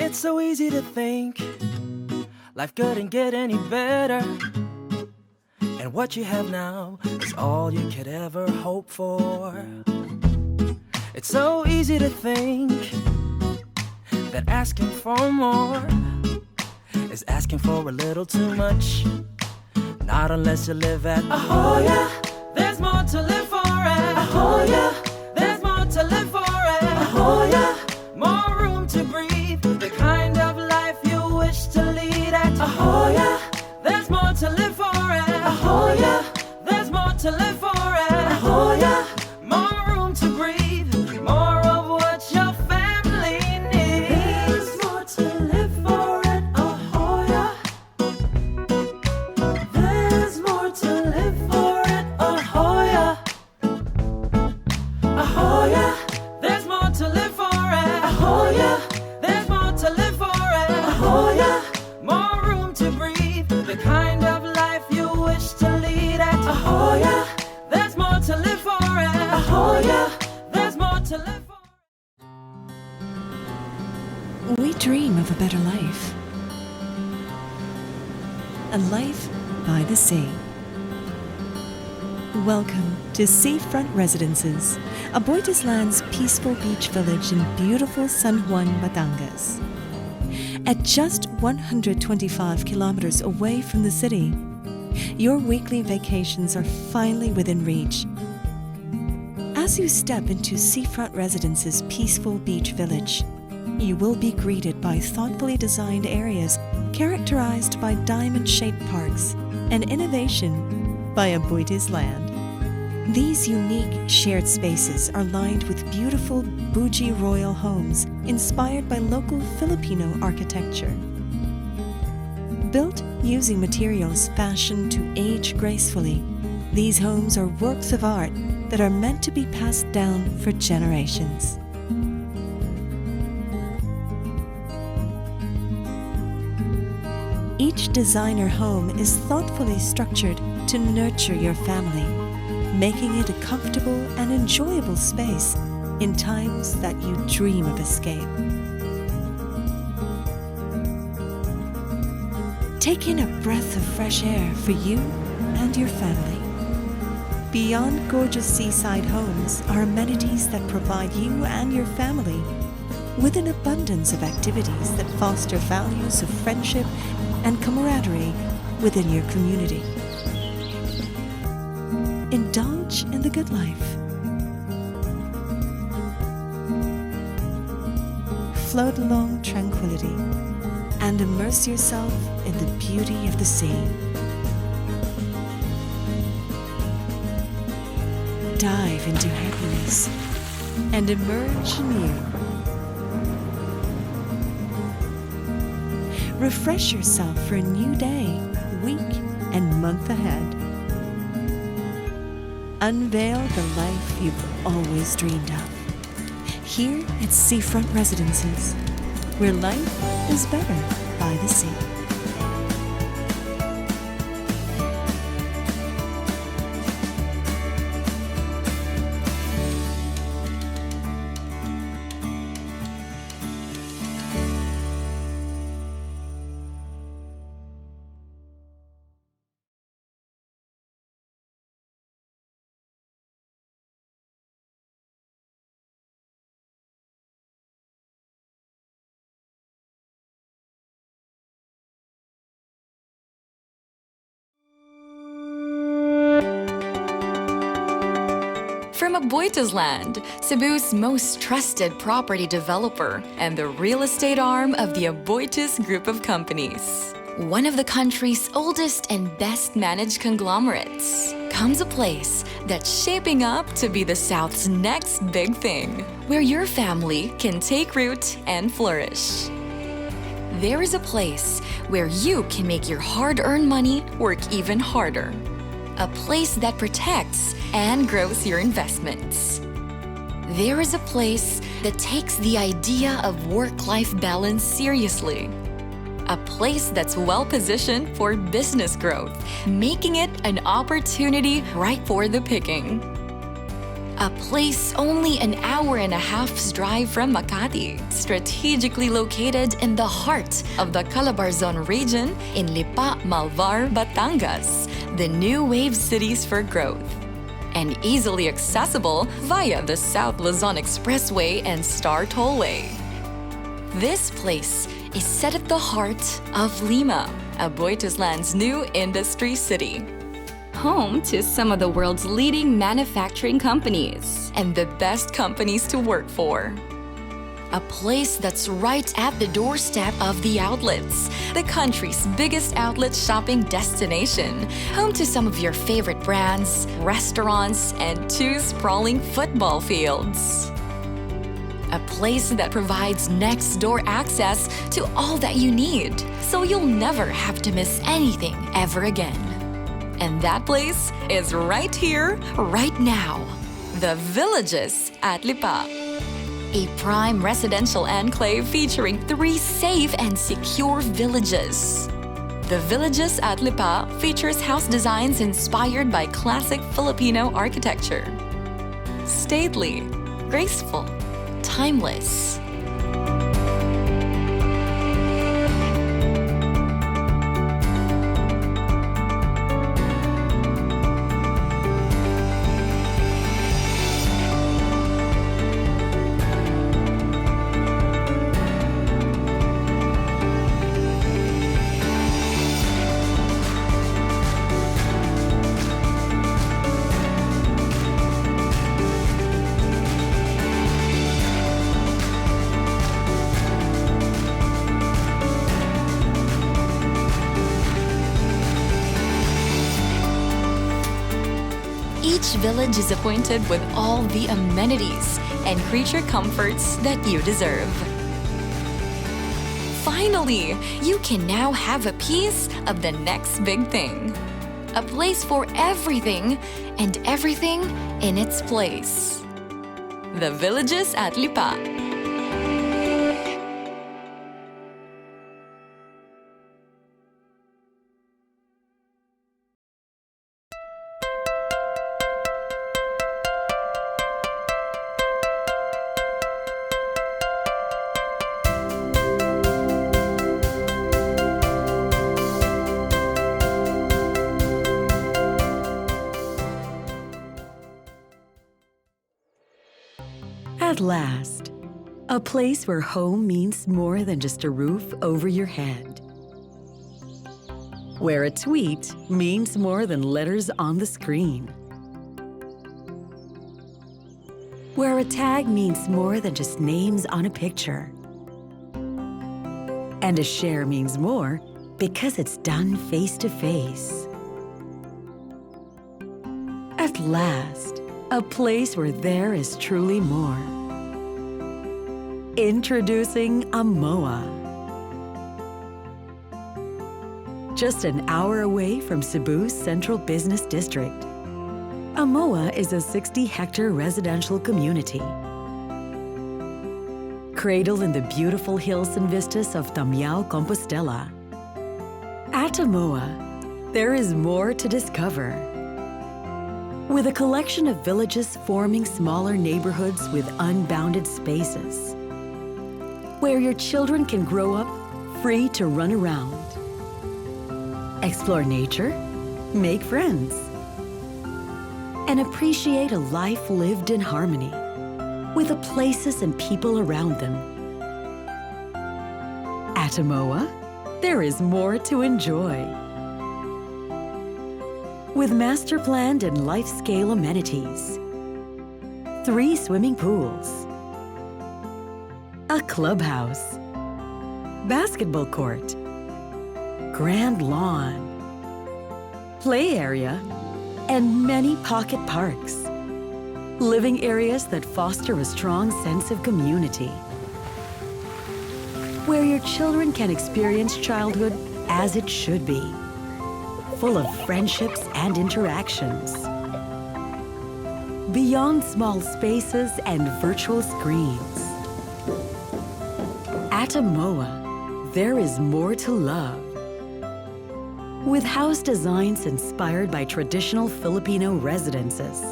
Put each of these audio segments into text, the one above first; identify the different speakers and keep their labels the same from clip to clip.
Speaker 1: It's so easy to think life couldn't get any better, and what you have now is all you could ever hope for. It's so easy to think that asking for more is asking for a little too much. Not unless you live at Ahoya. There's more to live for at Ahoya. There's more to live for at Ahoya. More room to breathe, the kind of life you wish to lead at Ahoya. There's more to live for at Ahoya. There's more to live for at Ahoya. More room to Oh yeah, there's more to live for.
Speaker 2: We dream of a better life. A life by the sea. Welcome to Seafront Residences, AboitizLand's peaceful beach village in beautiful San Juan, Batangas. At just 125 kilometers away from the city, your weekly vacations are finally within reach. As you step into Seafront Residences' peaceful beach village, you will be greeted by thoughtfully designed areas characterized by diamond-shaped parks and innovation by AboitizLand. These unique shared spaces are lined with beautiful bougie royal homes inspired by local Filipino architecture. Built using materials fashioned to age gracefully, these homes are works of art that are meant to be passed down for generations. Each designer home is thoughtfully structured to nurture your family, making it a comfortable and enjoyable space in times that you dream of escape. Take in a breath of fresh air for you and your family. Beyond gorgeous seaside homes are amenities that provide you and your family with an abundance of activities that foster values of friendship and camaraderie within your community. Indulge in the good life. Float along tranquility and immerse yourself in the beauty of the sea. Dive into happiness and emerge anew. Refresh yourself for a new day, week, and month ahead. Unveil the life you've always dreamed of. Here at Seafront Residences, where life is better by the sea.
Speaker 3: From AboitizLand, Cebu's most trusted property developer and the real estate arm of the Aboitiz Group of Companies. One of the country's oldest and best managed conglomerates, comes a place that's shaping up to be the South's next big thing, where your family can take root and flourish. There is a place where you can make your hard-earned money work even harder. A place that protects and grows your investments. There is a place that takes the idea of work-life balance seriously. A place that's well-positioned for business growth, making it an opportunity right for the picking. A place only an hour and a half's drive from Makati, strategically located in the heart of the Calabarzon region in Lipa, Malvar, Batangas, the new wave cities for growth. And easily accessible via the South Luzon Expressway and Star Tollway. This place is set at the heart of Lima, AboitizLand's new industry city. Home to some of the world's leading manufacturing companies and the best companies to work for. A place that's right at the doorstep of the outlets, the country's biggest outlet shopping destination, home to some of your favorite brands, restaurants, and 2 sprawling football fields. A place that provides next-door access to all that you need, so you'll never have to miss anything ever again. And that place is right here, right now. The Villages at Lipa. A prime residential enclave featuring 3 safe and secure villages. The Villages at Lipa features house designs inspired by classic Filipino architecture. stately, graceful, timeless. Each village is appointed with all the amenities and creature comforts that you deserve. Finally, you can now have a piece of the next big thing. A place for everything and everything in its place. The Villages at Lipa.
Speaker 4: At last, a place where home means more than just a roof over your head. Where a tweet means more than letters on the screen. Where a tag means more than just names on a picture. And a share means more because it's done face to face. At last, a place where there is truly more. Introducing Amoa. Just an hour away from Cebu's Central Business District, Amoa is a 60-hectare residential community. Cradled in the beautiful hills and vistas of Tamiao, Compostela. At Amoa, there is more to discover. With a collection of villages forming smaller neighborhoods with unbounded spaces, where your children can grow up free to run around, explore nature, make friends, and appreciate a life lived in harmony with the places and people around them. At Amoa, there is more to enjoy. With master-planned and life-scale amenities, 3 swimming pools, a clubhouse, basketball court, grand lawn, play area, and many pocket parks. Living areas that foster a strong sense of community. Where your children can experience childhood as it should be, full of friendships and interactions. Beyond small spaces and virtual screens. At Amoa, there is more to love. With house designs inspired by traditional Filipino residences,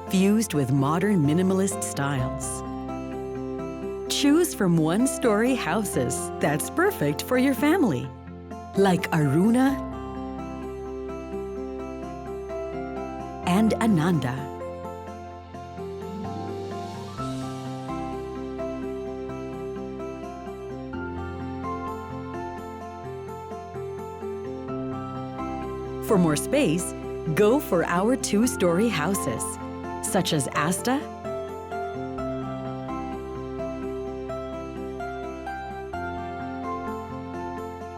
Speaker 4: fused with modern minimalist styles. Choose from 1-story houses that's perfect for your family, like Aruna and Ananda. For more space, go for our 2-story houses, such as Asta,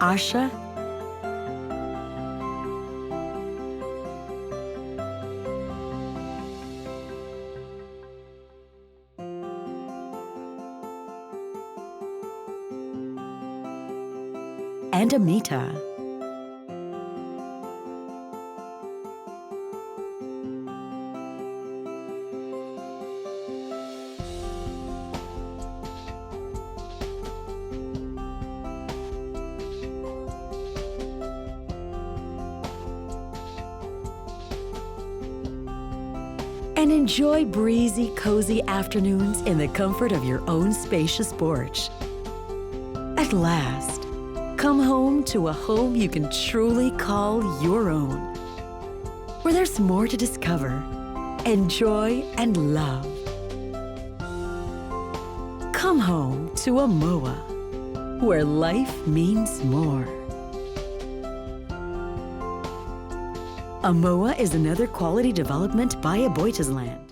Speaker 4: Asha, and Amita. and enjoy breezy, cozy afternoons in the comfort of your own spacious porch. At last, come home to a home you can truly call your own, where there's more to discover, enjoy, and love. Come home to Amoa, where life means more. Amoa is another quality development by AboitizLand.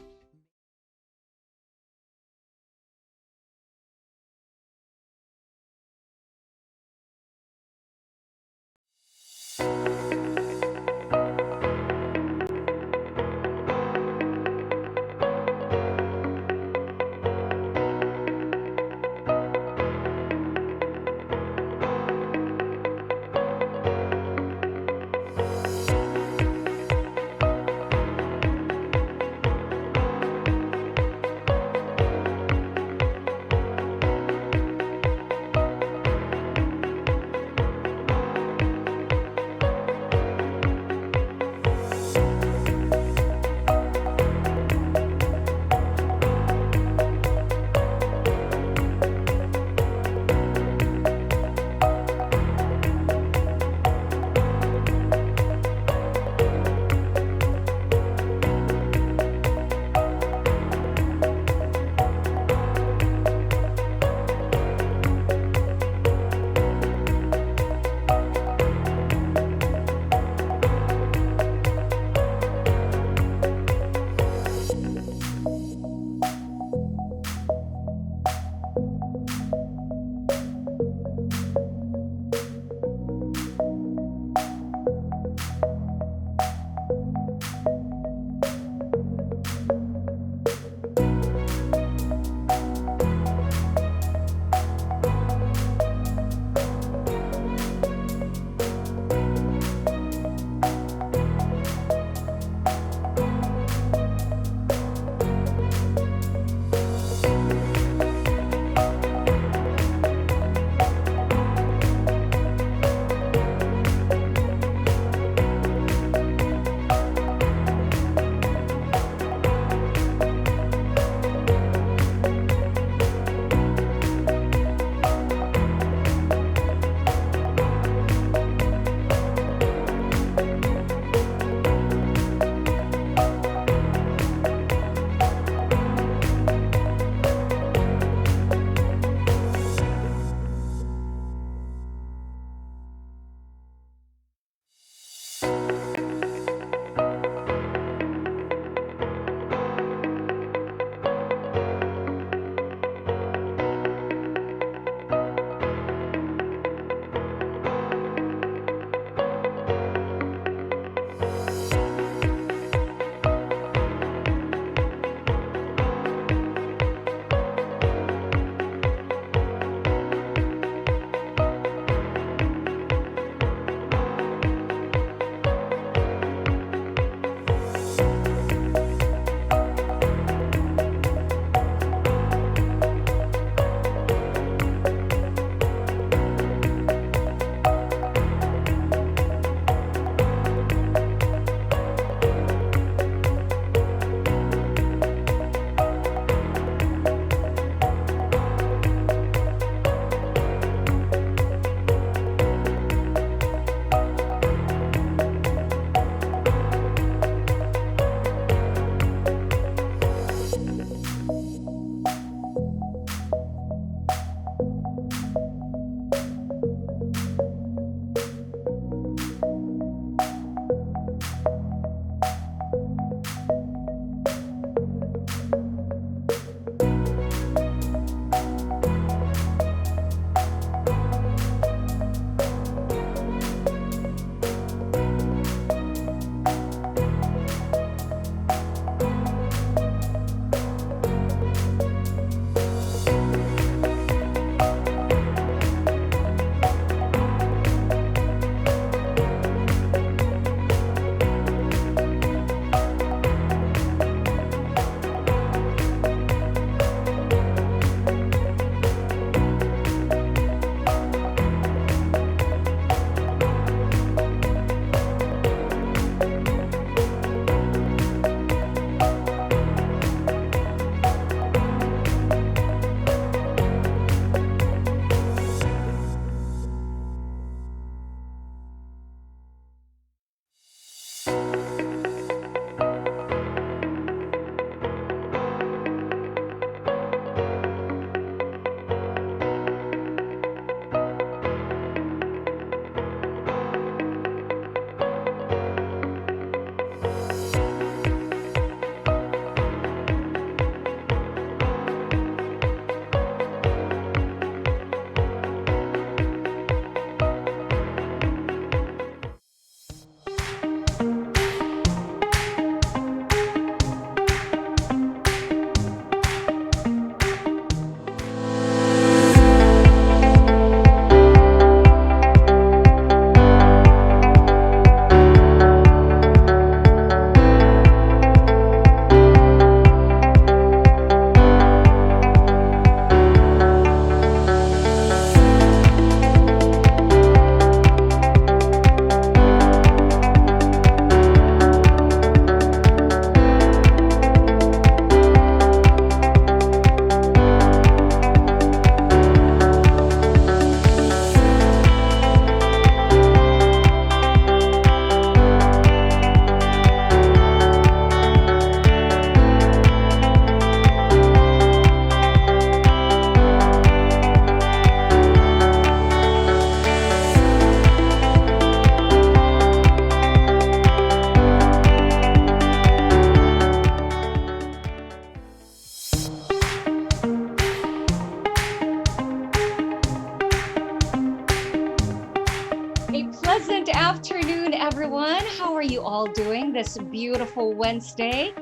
Speaker 5: Pleasant afternoon, everyone. How are you all doing this beautiful Wednesday?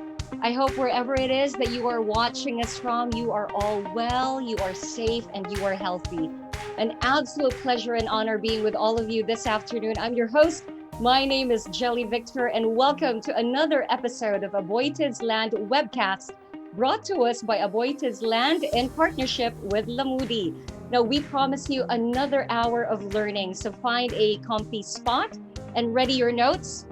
Speaker 5: I hope wherever it is that you are watching us from, you are all well, you are safe, and you are healthy. An absolute pleasure and honor being with all of you this afternoon. I'm your host. My name is Jelly Victor, and welcome to another episode of AboitizLand Webcast, brought to us by AboitizLand in partnership with Lamudi. Now, we promise you another hour of learning, so find a comfy spot and ready your notes.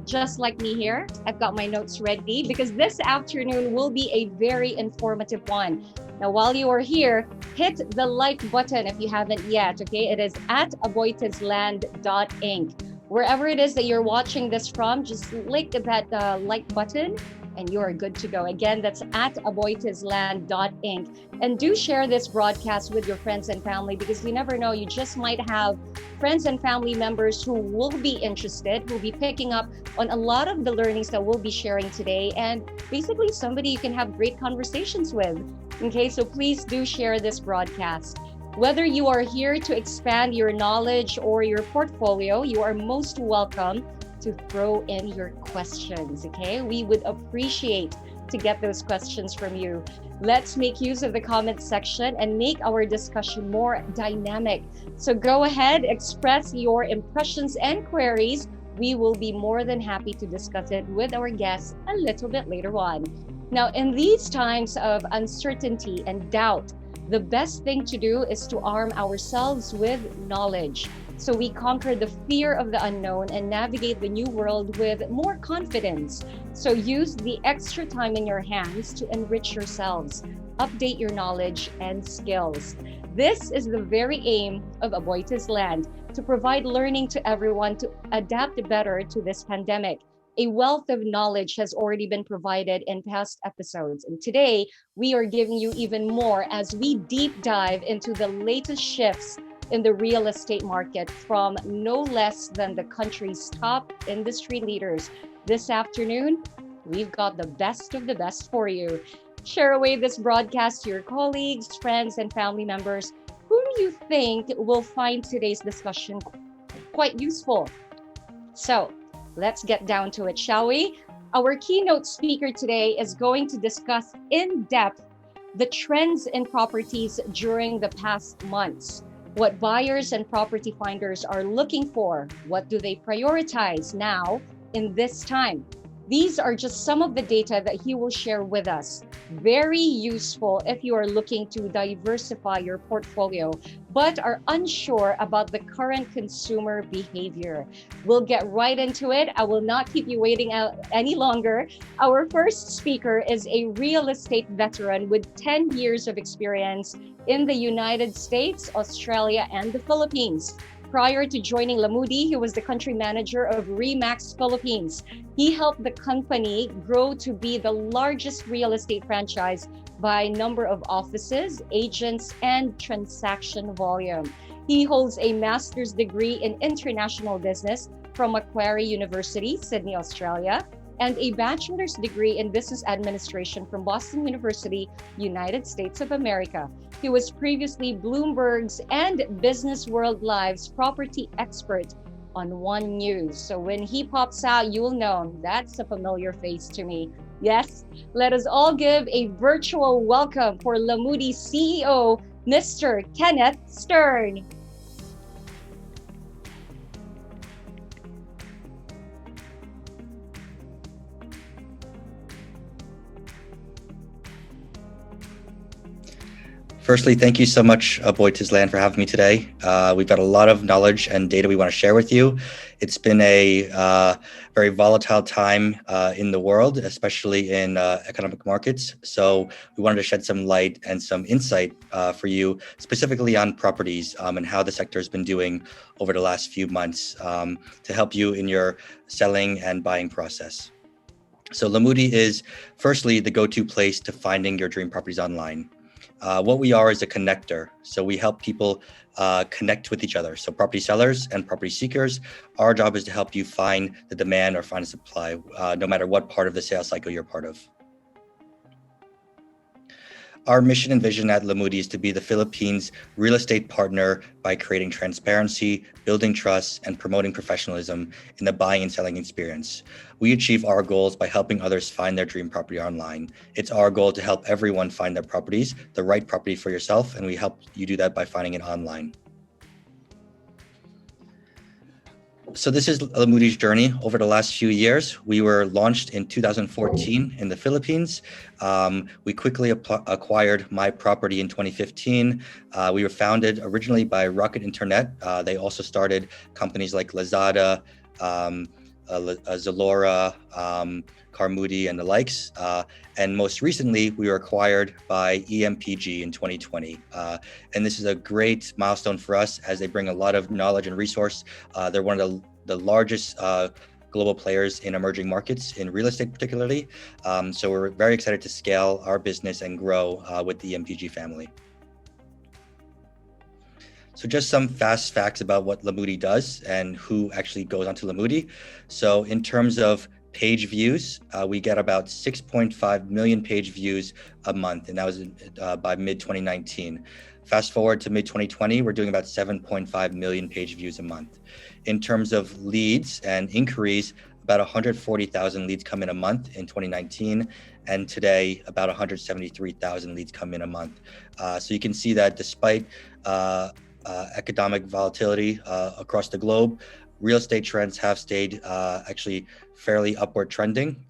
Speaker 5: Just like me here, I've got my notes ready because this afternoon will be a very informative one. Now, while you are here, hit the like button if you haven't yet, okay? It is at AboitizLand.inc. Wherever it is that you're watching this from, just click that like button and you are good to go. Again, that's at AboitizLand.inc. And do share this broadcast with your friends and family because you never know, you just might have friends and family members who will be interested, who will be picking up on a lot of the learnings that we'll be sharing today, and basically somebody you can have great conversations with. Okay, so please do share this broadcast. Whether you are here to expand your knowledge or your portfolio, you are most welcome to throw in your questions, okay? We would appreciate to get those questions from you. Let's make use of the comment section and make our discussion more dynamic. So go ahead, express your impressions and queries. We will be more than happy to discuss it with our guests a little bit later on. Now, in these times of uncertainty and doubt, the best thing to do is to arm ourselves with knowledge so we conquer the fear of the unknown and navigate the new world with more confidence. So use the extra time in your hands to enrich yourselves, update your knowledge and skills. This is the very aim of AboitizLand, to provide learning to everyone to adapt better to this pandemic. A wealth of knowledge has already been provided in past episodes. And today, we are giving you even more as we deep dive into the latest shifts in the real estate market from no less than the country's top industry leaders. This afternoon, we've got the best of the best for you. Share away this broadcast to your colleagues, friends, and family members whom you think will find today's discussion quite useful. So, let's get down to it, shall we? Our keynote speaker today is going to discuss in depth the trends in properties during the past months, what buyers and property finders are looking for, what do they prioritize now in this time. These are just some of the data that he will share with us. Very useful if you are looking to diversify your portfolio, but are unsure about the current consumer behavior. We'll get right into it. I will not keep you waiting any longer. Our first speaker is a real estate veteran with 10 years of experience in the United States, Australia, and the Philippines. Prior to joining Lamudi, he was the country manager of Remax Philippines. He helped the company grow to be the largest real estate franchise by number of offices, agents, and transaction volume. He holds a master's degree in international business from Macquarie University, Sydney, Australia, and a bachelor's degree in business administration from Boston University, United States of America. He was previously Bloomberg's and Business World Live's property expert on One News. So when he pops out, you'll know that's a familiar face to me. Yes, let us all give a virtual welcome for Lamudi CEO, Mr. Kenneth Stern.
Speaker 6: Firstly, thank you so much, AboitizLand, for having me today. We've got a lot of knowledge and data we want to share with you. It's been a very volatile time in the world, especially in economic markets. So we wanted to shed some light and some insight for you, specifically on properties and how the sector has been doing over the last few months to help you in your selling and buying process. So Lamudi is firstly the go-to place to finding your dream properties online. What we are is a connector. So we help people connect with each other. So property sellers and property seekers, our job is to help you find the demand or find a supply, no matter what part of the sales cycle you're part of. Our mission and vision at Lamudi is to be the Philippines' real estate partner by creating transparency, building trust, and promoting professionalism in the buying and selling experience. We achieve our goals by helping others find their dream property online. It's our goal to help everyone find their properties, the right property for yourself, and we help you do that by finding it online. So this is Lamudi's journey over the last few years. We were launched in 2014 in the Philippines. We quickly acquired My Property in 2015. We were founded originally by Rocket Internet. They also started companies like Lazada, Zalora, Carmudi, and the likes. And most recently, we were acquired by EMPG in 2020. And this is a great milestone for us as they bring a lot of knowledge and resource. They're one of the largest global players in emerging markets, in real estate particularly. So we're very excited to scale our business and grow with the EMPG family. So just some fast facts about what Lamudi does and who actually goes onto Lamudi. So in terms of page views, we get about 6.5 million page views a month, and that was by mid-2019. Fast forward to mid-2020, we're doing about 7.5 million page views a month. In terms of leads and inquiries, about 140,000 leads come in a month in 2019, and today about 173,000 leads come in a month. So you can see that despite economic volatility across the globe, real estate trends have stayed actually fairly upward trending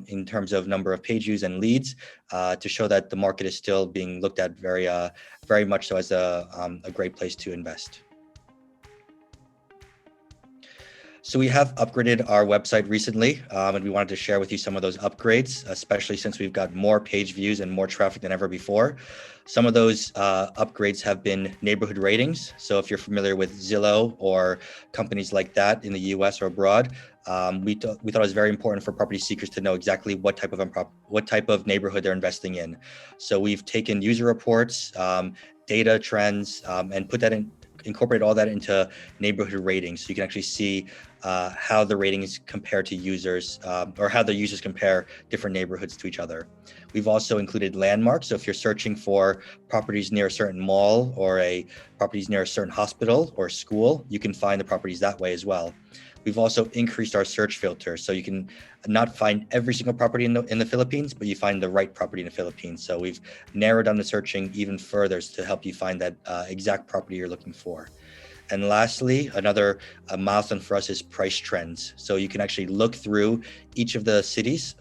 Speaker 6: in terms of number of page views and leads to show that the market is still being looked at very much so as a great place to invest. So we have upgraded our website recently, and we wanted to share with you some of those upgrades, especially since we've got more page views and more traffic than ever before. Some of those upgrades have been neighborhood ratings. So if you're familiar with Zillow or companies like that in the US or abroad, we thought it was very important for property seekers to know exactly what type of neighborhood they're investing in. So we've taken user reports, data trends, and incorporate all that into neighborhood ratings. So you can actually see how the ratings compare to users or how the users compare different neighborhoods to each other. We've also included landmarks. So if you're searching for properties near a certain mall or properties near a certain hospital or school, you can find the properties that way as well. We've also increased our search filter, so you can not find every single property in the Philippines, but you find the right property in the Philippines. So we've narrowed down the searching even further to help you find that exact property you're looking for. And lastly, another milestone for us is price trends. So you can actually look through each of the cities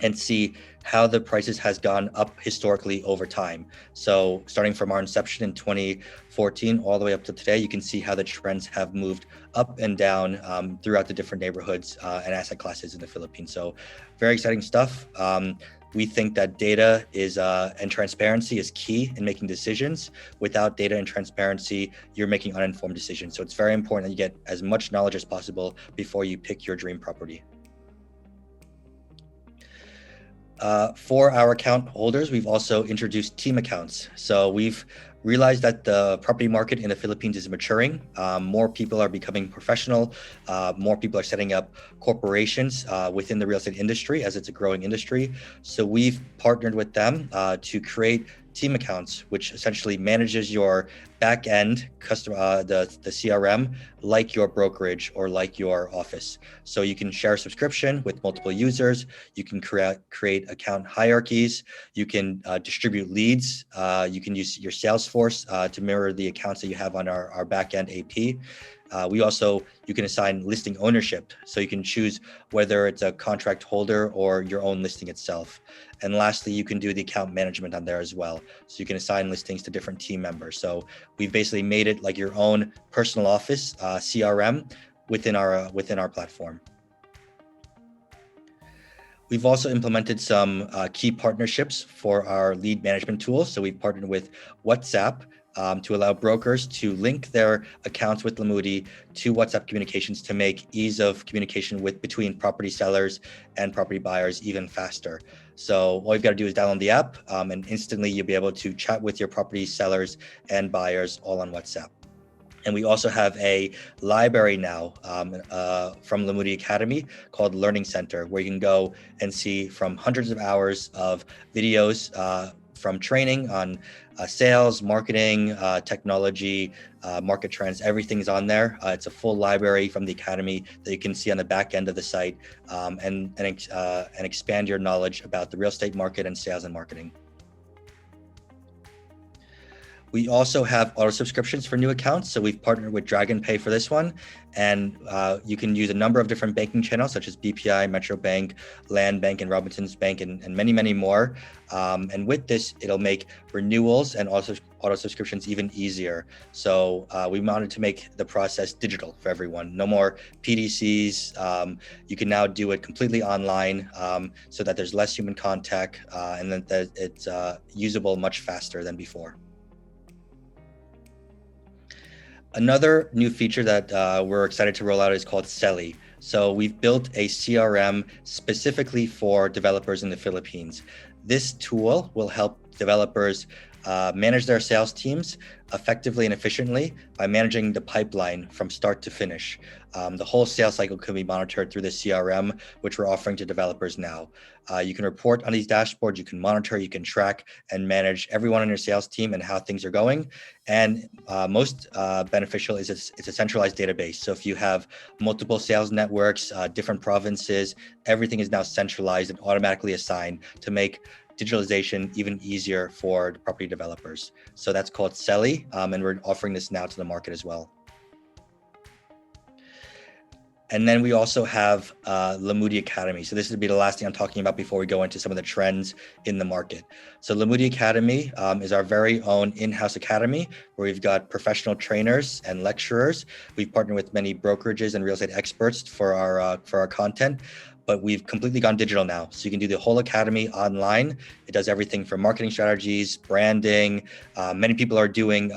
Speaker 6: and see how the prices has gone up historically over time. So starting from our inception in 2014 all the way up to today, you can see how the trends have moved up and down throughout the different neighborhoods and asset classes in the Philippines. So very exciting stuff. We think that data and transparency is key in making decisions. Without data and transparency, you're making uninformed decisions. So it's very important that you get as much knowledge as possible before you pick your dream property. For our account holders, we've also introduced team accounts. So we've realized that the property market in the Philippines is maturing. More people are becoming professional. More people are setting up corporations within the real estate industry as it's a growing industry. So we've partnered with them to create team accounts, which essentially manages your back end customer, the CRM, like your brokerage or like your office. So you can share a subscription with multiple users. You can create account hierarchies. You can distribute leads. You can use your Salesforce to mirror the accounts that you have on our back end AP. You can assign listing ownership. So you can choose whether it's a contract holder or your own listing itself. And lastly, you can do the account management on there as well. So you can assign listings to different team members. So we've basically made it like your own personal office, CRM within our platform. We've also implemented some key partnerships for our lead management tools. So we've partnered with WhatsApp to allow brokers to link their accounts with Lamudi to WhatsApp communications to make ease of communication between property sellers and property buyers even faster. So all you've got to do is download the app and instantly you'll be able to chat with your property sellers and buyers all on WhatsApp. And we also have a library now from Lamudi Academy called Learning Center, where you can go and see from hundreds of hours of videos from training on sales, marketing, technology, market trends. Everything's on there. It's a full library from the Academy that you can see on the back end of the site, and expand your knowledge about the real estate market and sales and marketing. We also have auto subscriptions for new accounts. So we've partnered with Dragon Pay for this one. And you can use a number of different banking channels, such as BPI, Metro Bank, Land Bank, and Robinsons Bank, and many, many more. And with this, it'll make renewals and also auto subscriptions even easier. So we wanted to make the process digital for everyone. No more PDCs. You can now do it completely online, so that there's less human contact, and that it's usable much faster than before. Another new feature that we're excited to roll out is called Selly. So we've built a CRM specifically for developers in the Philippines. This tool will help developers manage their sales teams effectively and efficiently by managing the pipeline from start to finish. The whole sales cycle can be monitored through the CRM, which we're offering to developers now. You can report on these dashboards, you can monitor, you can track and manage everyone on your sales team and how things are going. And most beneficial is it's a centralized database. So if you have multiple sales networks, different provinces, everything is now centralized and automatically assigned to make digitalization even easier for the property developers. So that's called Selly, and we're offering this now to the market as well. And then we also have Lamudi Academy. So this would be the last thing I'm talking about before we go into some of the trends in the market. So Lamudi Academy is our very own in-house academy where we've got professional trainers and lecturers. We've partnered with many brokerages and real estate experts for our content. But we've completely gone digital now. So you can do the whole academy online. It does everything from marketing strategies, branding. Many people are doing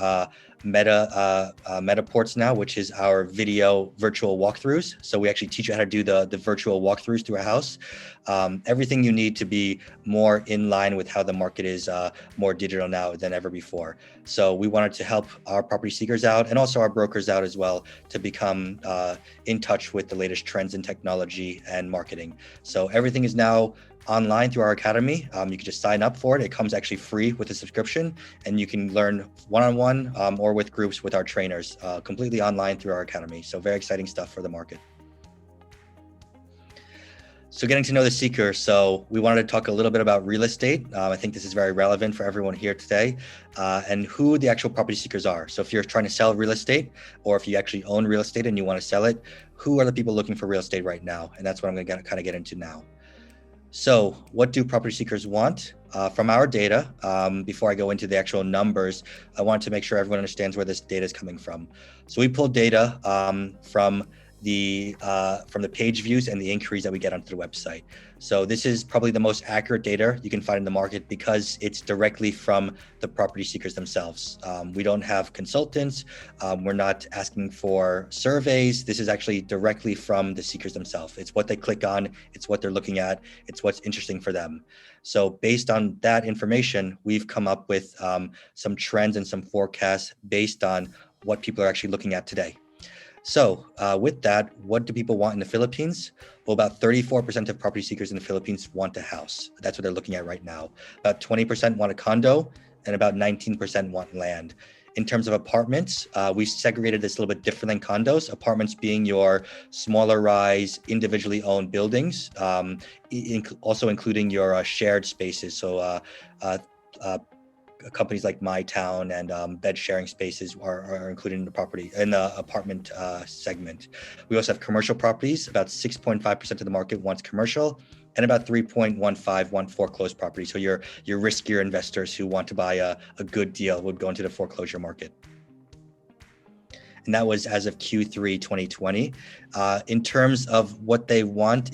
Speaker 6: Metaports now, which is our video virtual walkthroughs. So we actually teach you how to do the virtual walkthroughs through a house. Everything you need to be more in line with how the market is more digital now than ever before. So we wanted to help our property seekers out and also our brokers out as well to become in touch with the latest trends in technology and marketing. So everything is now online through our academy. You can just sign up for it. It comes actually free with a subscription, and you can learn one-on-one or with groups with our trainers completely online through our academy. So very exciting stuff for the market. So getting to know the seeker. So we wanted to talk a little bit about real estate. I think this is very relevant for everyone here today, and who the actual property seekers are. So if you're trying to sell real estate, or if you actually own real estate and you want to sell it, who are the people looking for real estate right now? And that's what I'm going to kind of get into now. So what do property seekers want? From our data, before I go into the actual numbers, I want to make sure everyone understands where this data is coming from. So we pulled data from the page views and the inquiries that we get onto the website. So this is probably the most accurate data you can find in the market because it's directly from the property seekers themselves. We don't have consultants. We're not asking for surveys. This is actually directly from the seekers themselves. It's what they click on. It's what they're looking at. It's what's interesting for them. So based on that information, we've come up with some trends and some forecasts based on what people are actually looking at today. So with that, what do people want in the Philippines? Well, about 34% of property seekers in the Philippines want a house. That's what they're looking at right now. About 20% want a condo, and about 19% want land. In terms of apartments, we segregated this a little bit different than condos. Apartments being your smaller rise, individually owned buildings, also including your shared spaces. So companies like MyTown and bed sharing spaces are included in the apartment segment. We also have commercial properties. About 6.5% of the market wants commercial, and about 3.15 want foreclosed property. So your riskier investors who want to buy a good deal would go into the foreclosure market. And that was as of Q3 2020. In terms of what they want,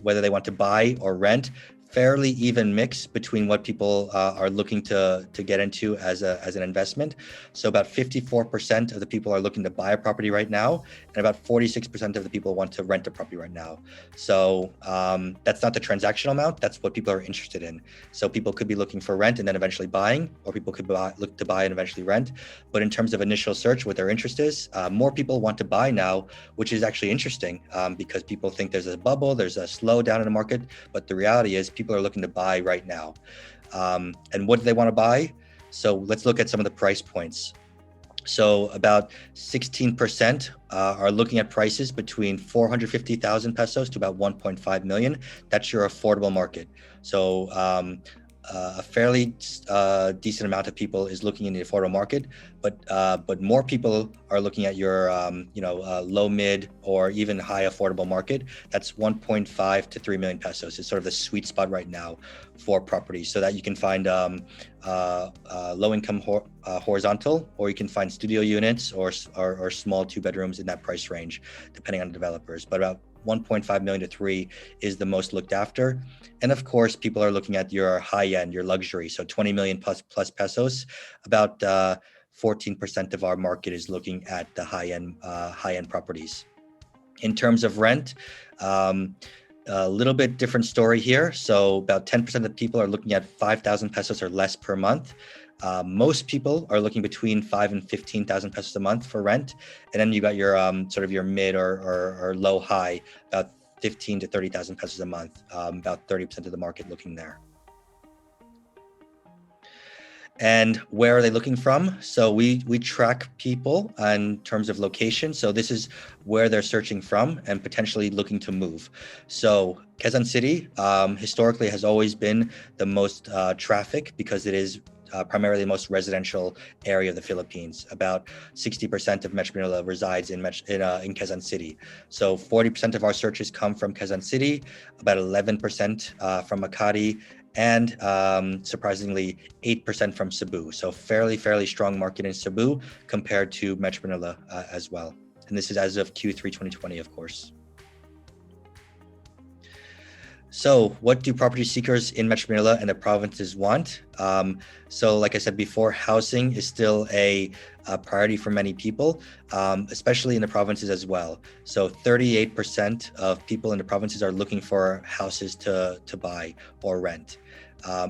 Speaker 6: whether they want to buy or rent, fairly even mix between what people are looking to get into as an investment. So about 54% of the people are looking to buy a property right now, and about 46% of the people want to rent a property right now. So that's not the transactional amount, that's what people are interested in. So people could be looking for rent and then eventually buying, or people could look to buy and eventually rent. But in terms of initial search, what their interest is, more people want to buy now, which is actually interesting because people think there's a bubble, there's a slowdown in the market, but the reality is people are looking to buy right now. And what do they want to buy? So let's look at some of the price points. So about 16% are looking at prices between 450,000 pesos to about 1.5 million. That's your affordable market. So a fairly decent amount of people is looking in the affordable market, but more people are looking at your low, mid, or even high affordable market. That's 1.5 to 3 million pesos. It's sort of the sweet spot right now for properties, so that you can find low income horizontal, or you can find studio units or small 2 bedrooms in that price range, depending on the developers. But about 1.5 million to 3 is the most looked after. And of course, people are looking at your high end, your luxury. So 20 million plus pesos. About 14% of our market is looking at the high end properties. In terms of rent, a little bit different story here. So about 10% of the people are looking at 5,000 pesos or less per month. Most people are looking between 5,000 and 15,000 pesos a month for rent. And then you got your sort of your mid or low high, about 15 to 30,000 pesos a month, about 30% of the market looking there. And where are they looking from? So we track people in terms of location. So this is where they're searching from and potentially looking to move. So Quezon City historically has always been the most traffic, because it is primarily the most residential area of the Philippines. About 60% of Metro Manila resides in Quezon City. So 40% of our searches come from Quezon City, about 11% from Makati, and surprisingly 8% from Cebu. So fairly strong market in Cebu compared to Metro Manila as well. And this is as of Q3 2020, of course. So what do property seekers in Metro Manila and the provinces want? So like I said before, housing is still a priority for many people, especially in the provinces as well. So 38% of people in the provinces are looking for houses to buy or rent.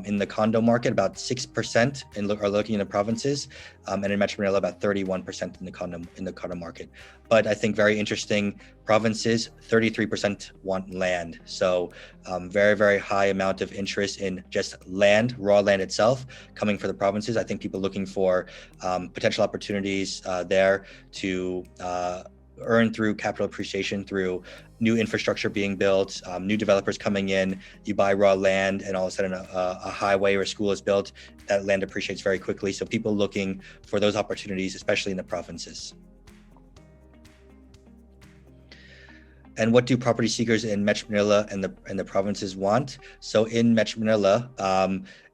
Speaker 6: In the condo market, about 6% are looking in the provinces, and in Metro Manila, about 31% in the condo market. But I think very interesting, provinces, 33% want land. So very high amount of interest in just land, raw land itself, coming for the provinces. I think people looking for potential opportunities there to earn through capital appreciation, through new infrastructure being built, new developers coming in. You buy raw land and all of a sudden a highway or a school is built. That land appreciates very quickly. So people looking for those opportunities, especially in the provinces. And what do property seekers in Metro Manila and the provinces want? So in Metro Manila,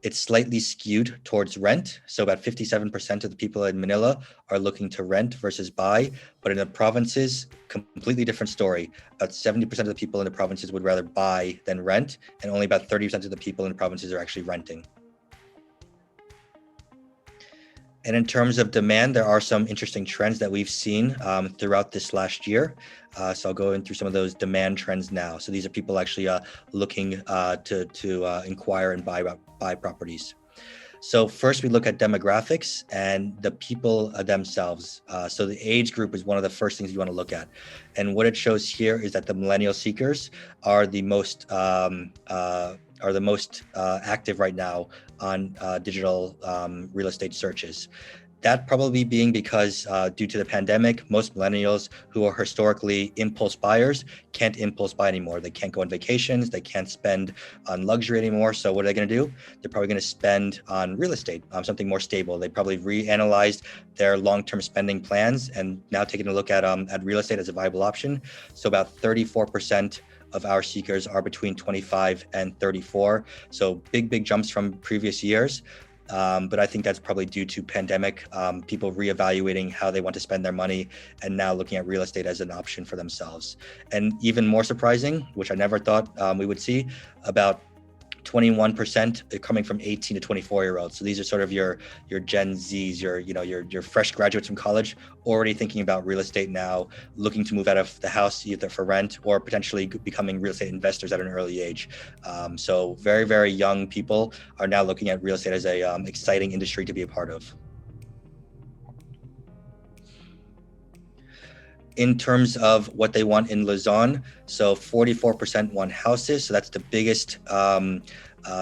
Speaker 6: it's slightly skewed towards rent. So about 57% of the people in Manila are looking to rent versus buy. But in the provinces, completely different story. About 70% of the people in the provinces would rather buy than rent, and only about 30% of the people in the provinces are actually renting. And in terms of demand, there are some interesting trends that we've seen throughout this last year. So I'll go in through some of those demand trends now. So these are people actually looking to inquire and buy properties. So first we look at demographics and the people themselves. So the age group is one of the first things you want to look at. And what it shows here is that the millennial seekers are the most active right now on digital real estate searches. That probably being because due to the pandemic, most millennials who are historically impulse buyers can't impulse buy anymore. They can't go on vacations. They can't spend on luxury anymore. So what are they going to do? They're probably going to spend on real estate, something more stable. They probably reanalyzed their long-term spending plans and now taking a look at real estate as a viable option. So about 34% of our seekers are between 25 and 34. So big jumps from previous years. But I think that's probably due to pandemic, people reevaluating how they want to spend their money and now looking at real estate as an option for themselves. And even more surprising, which I never thought we would see, about 21% coming from 18 to 24-year-olds. So these are sort of your Gen Zs, your fresh graduates from college, already thinking about real estate now, looking to move out of the house either for rent or potentially becoming real estate investors at an early age. So very young people are now looking at real estate as a exciting industry to be a part of. In terms of what they want in Luzon, so 44% want houses. So that's the biggest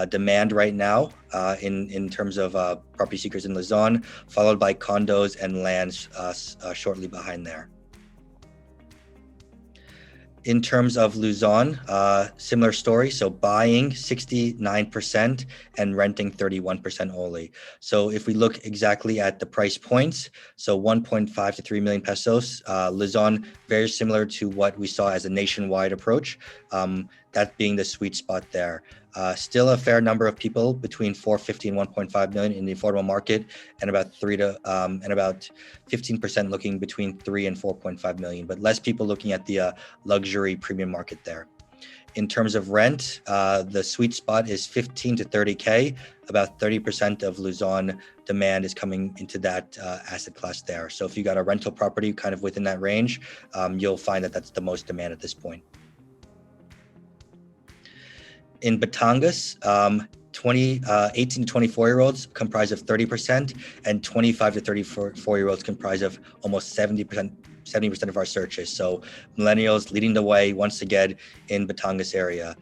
Speaker 6: demand right now in terms of property seekers in Luzon, followed by condos and lands shortly behind there. In terms of Luzon, similar story. So buying 69% and renting 31% only. So if we look exactly at the price points, so 1.5 to 3 million pesos, Luzon, very similar to what we saw as a nationwide approach, that being the sweet spot there. Still a fair number of people between 450 and 1.5 million in the affordable market, and about 15% looking between 3 and 4.5 million, but less people looking at the luxury premium market there. In terms of rent, the sweet spot is 15 to 30K. About 30% of Luzon demand is coming into that asset class there. So if you got a rental property kind of within that range, you'll find that that's the most demand at this point. In Batangas, 18 to 24-year-olds comprise of 30%, and 25 to 34-year-olds comprise of almost 70% of our searches. So millennials leading the way once again in Batangas area.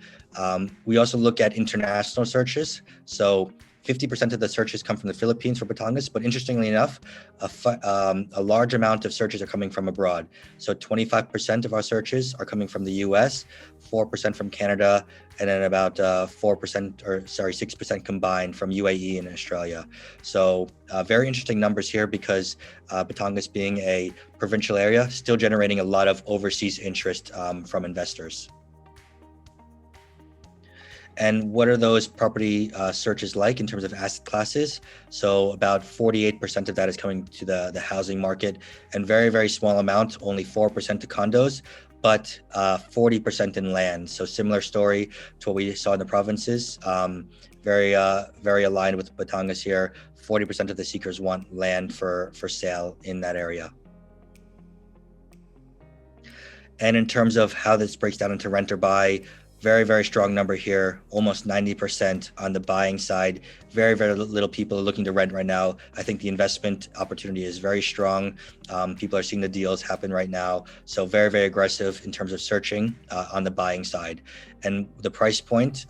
Speaker 6: We also look at international searches. So 50% of the searches come from the Philippines for Batangas, but interestingly enough, a large amount of searches are coming from abroad. So 25% of our searches are coming from the US, 4% from Canada, and then about 6% combined from UAE and Australia. So very interesting numbers here, because Batangas being a provincial area, still generating a lot of overseas interest from investors. And what are those property searches like in terms of asset classes? So about 48% of that is coming to the housing market, and very, very small amount, only 4% to condos, but 40% in land. So similar story to what we saw in the provinces. Very aligned with Batangas here. 40% of the seekers want land for sale in that area. And in terms of how this breaks down into rent or buy, very, very strong number here, almost 90% on the buying side. Very, very little people are looking to rent right now. I think the investment opportunity is very strong. People are seeing the deals happen right now. So very, very aggressive in terms of searching on the buying side. And the price point,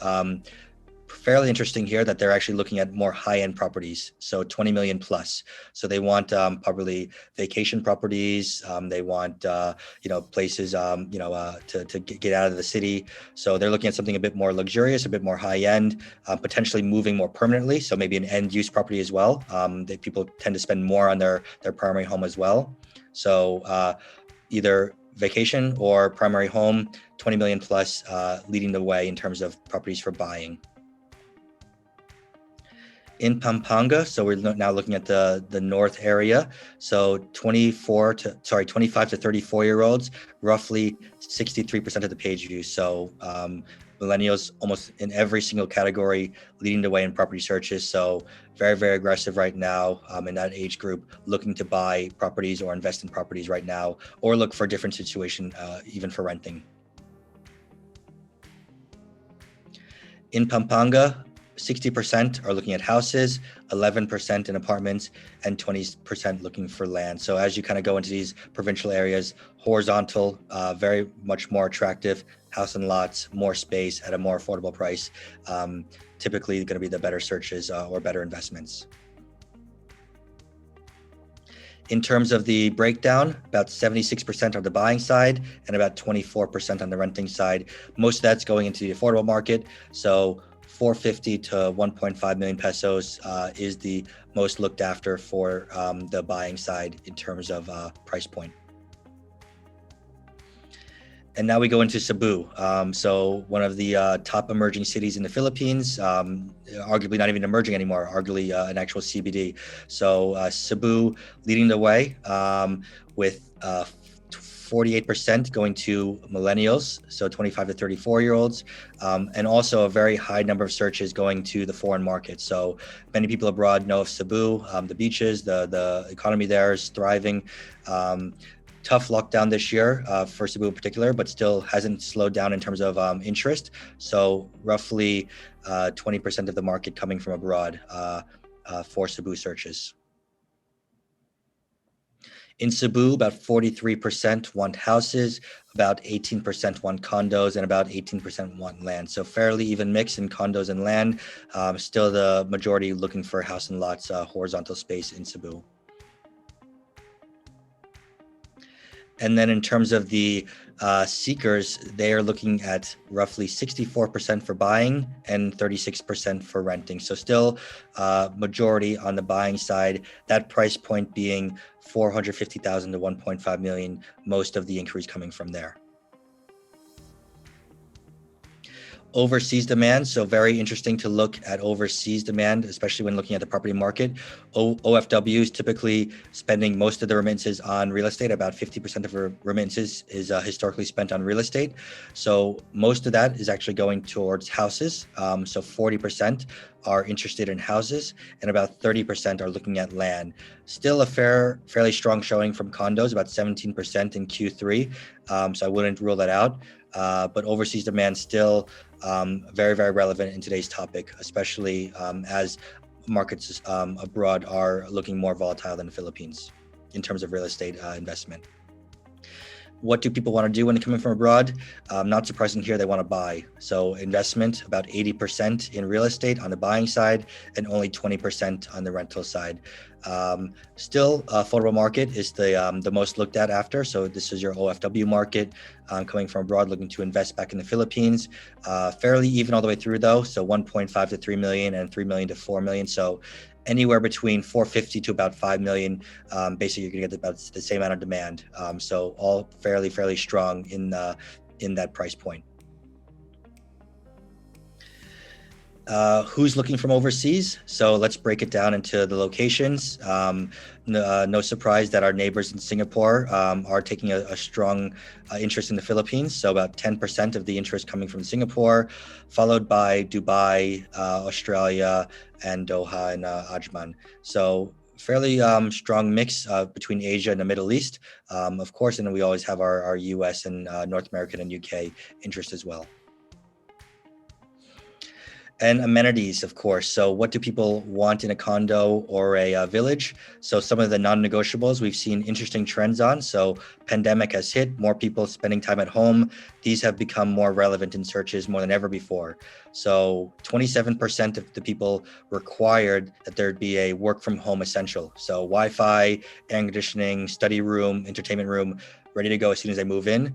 Speaker 6: fairly interesting here that they're actually looking at more high-end properties, so 20 million plus. So they want probably vacation properties. They want places to get out of the city. So they're looking at something a bit more luxurious, a bit more high-end, potentially moving more permanently. So maybe an end-use property as well. That people tend to spend more on their primary home as well. So either vacation or primary home, 20 million plus, leading the way in terms of properties for buying. In Pampanga, so we're now looking at the north area. So 25 to 34-year-olds, roughly 63% of the page views. So millennials almost in every single category leading the way in property searches. So very, very aggressive right now in that age group, looking to buy properties or invest in properties right now, or look for a different situation, even for renting. In Pampanga, 60% are looking at houses, 11% in apartments, and 20% looking for land. So as you kind of go into these provincial areas, horizontal, very much more attractive, house and lots, more space at a more affordable price, typically going to be the better searches or better investments. In terms of the breakdown, about 76% on the buying side and about 24% on the renting side. Most of that's going into the affordable market. So 450 to 1.5 million pesos is the most looked after for the buying side in terms of price point. And now we go into Cebu. So one of the top emerging cities in the Philippines, arguably not even emerging anymore, arguably an actual CBD. So Cebu leading the way with 48% going to millennials, so 25 to 34-year-olds, and also a very high number of searches going to the foreign market. So many people abroad know of Cebu, the beaches, the economy there is thriving. Tough lockdown this year for Cebu in particular, but still hasn't slowed down in terms of interest. So roughly 20% of the market coming from abroad for Cebu searches. In Cebu, about 43% want houses, about 18% want condos, and about 18% want land. So fairly even mix in condos and land. Still the majority looking for house and lots, horizontal space in Cebu. And then in terms of the seekers, they are looking at roughly 64% for buying and 36% for renting. So still majority on the buying side, that price point being 450,000 to 1.5 million, most of the increase coming from there. Overseas demand, so very interesting to look at overseas demand, especially when looking at the property market. OFWs typically spending most of the remittances on real estate. About 50% of remittances is historically spent on real estate. So most of that is actually going towards houses. So 40% are interested in houses, and about 30% are looking at land. Still a fairly strong showing from condos, about 17% in Q3. So I wouldn't rule that out. But overseas demand still very, very relevant in today's topic, especially as markets abroad are looking more volatile than the Philippines in terms of real estate investment. What do people want to do when they're coming from abroad? Not surprising here, they want to buy. So investment, about 80% in real estate on the buying side and only 20% on the rental side. Still, affordable market is the most looked at after. So this is your OFW market coming from abroad, looking to invest back in the Philippines. Fairly even all the way through though. So 1.5 to 3 million and 3 million to 4 million. So anywhere between 450 to about 5 million. Basically, you're going to get about the same amount of demand. So all fairly strong in that price point. Who's looking from overseas? So let's break it down into the locations. No surprise that our neighbors in Singapore are taking a strong interest in the Philippines. So about 10% of the interest coming from Singapore, followed by Dubai, Australia, and Doha and Ajman. So fairly strong mix between Asia and the Middle East, of course, and then we always have our US and North American and UK interest as well. And amenities, of course. So what do people want in a condo or a village? So some of the non-negotiables we've seen interesting trends on. So pandemic has hit, more people spending time at home. These have become more relevant in searches more than ever before. So 27% of the people required that there'd be a work from home essential. So Wi-Fi, air conditioning, study room, entertainment room, ready to go as soon as they move in.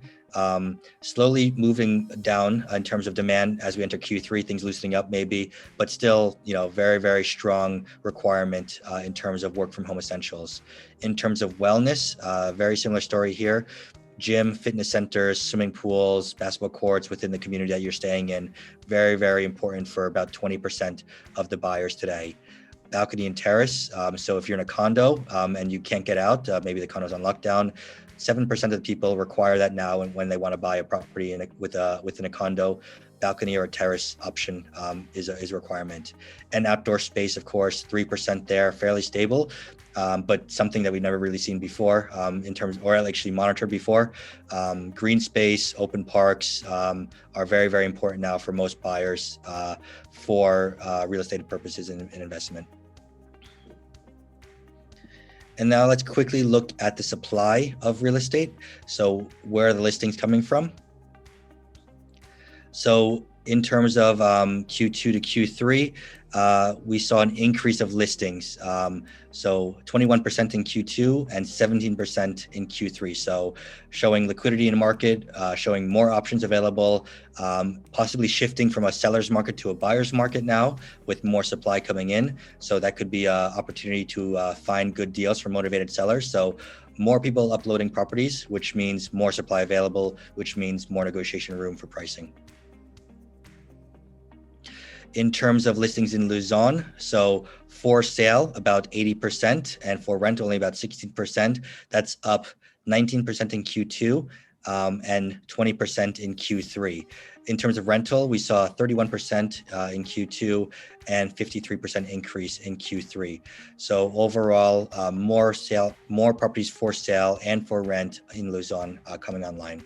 Speaker 6: Slowly moving down in terms of demand as we enter Q3, things loosening up maybe, but still, very strong requirement in terms of work from home essentials. In terms of wellness, very similar story here. Gym, fitness centers, swimming pools, basketball courts within the community that you're staying in, very important for about 20% of the buyers today. Balcony and terrace. So if you're in a condo and you can't get out, maybe the condo's on lockdown, 7% of the people require that now when they want to buy a property within a condo. Balcony or a terrace option is a requirement. And outdoor space, of course, 3% there, fairly stable, but something that we've never really seen before in terms, or actually monitored before. Green space, open parks are very important now for most buyers for real estate purposes and investment. And now let's quickly look at the supply of real estate. So where are the listings coming from? So in terms of Q2 to Q3, we saw an increase of listings. So 21% in Q2 and 17% in Q3. So showing liquidity in the market, showing more options available, possibly shifting from a seller's market to a buyer's market now with more supply coming in. So that could be an opportunity to find good deals for motivated sellers. So more people uploading properties, which means more supply available, which means more negotiation room for pricing. In terms of listings in Luzon, so for sale about 80% and for rent only about 16%. That's up 19% in Q2 and 20% in Q3. In terms of rental, we saw 31% in Q2 and 53% increase in Q3. So overall, more properties for sale and for rent in Luzon coming online.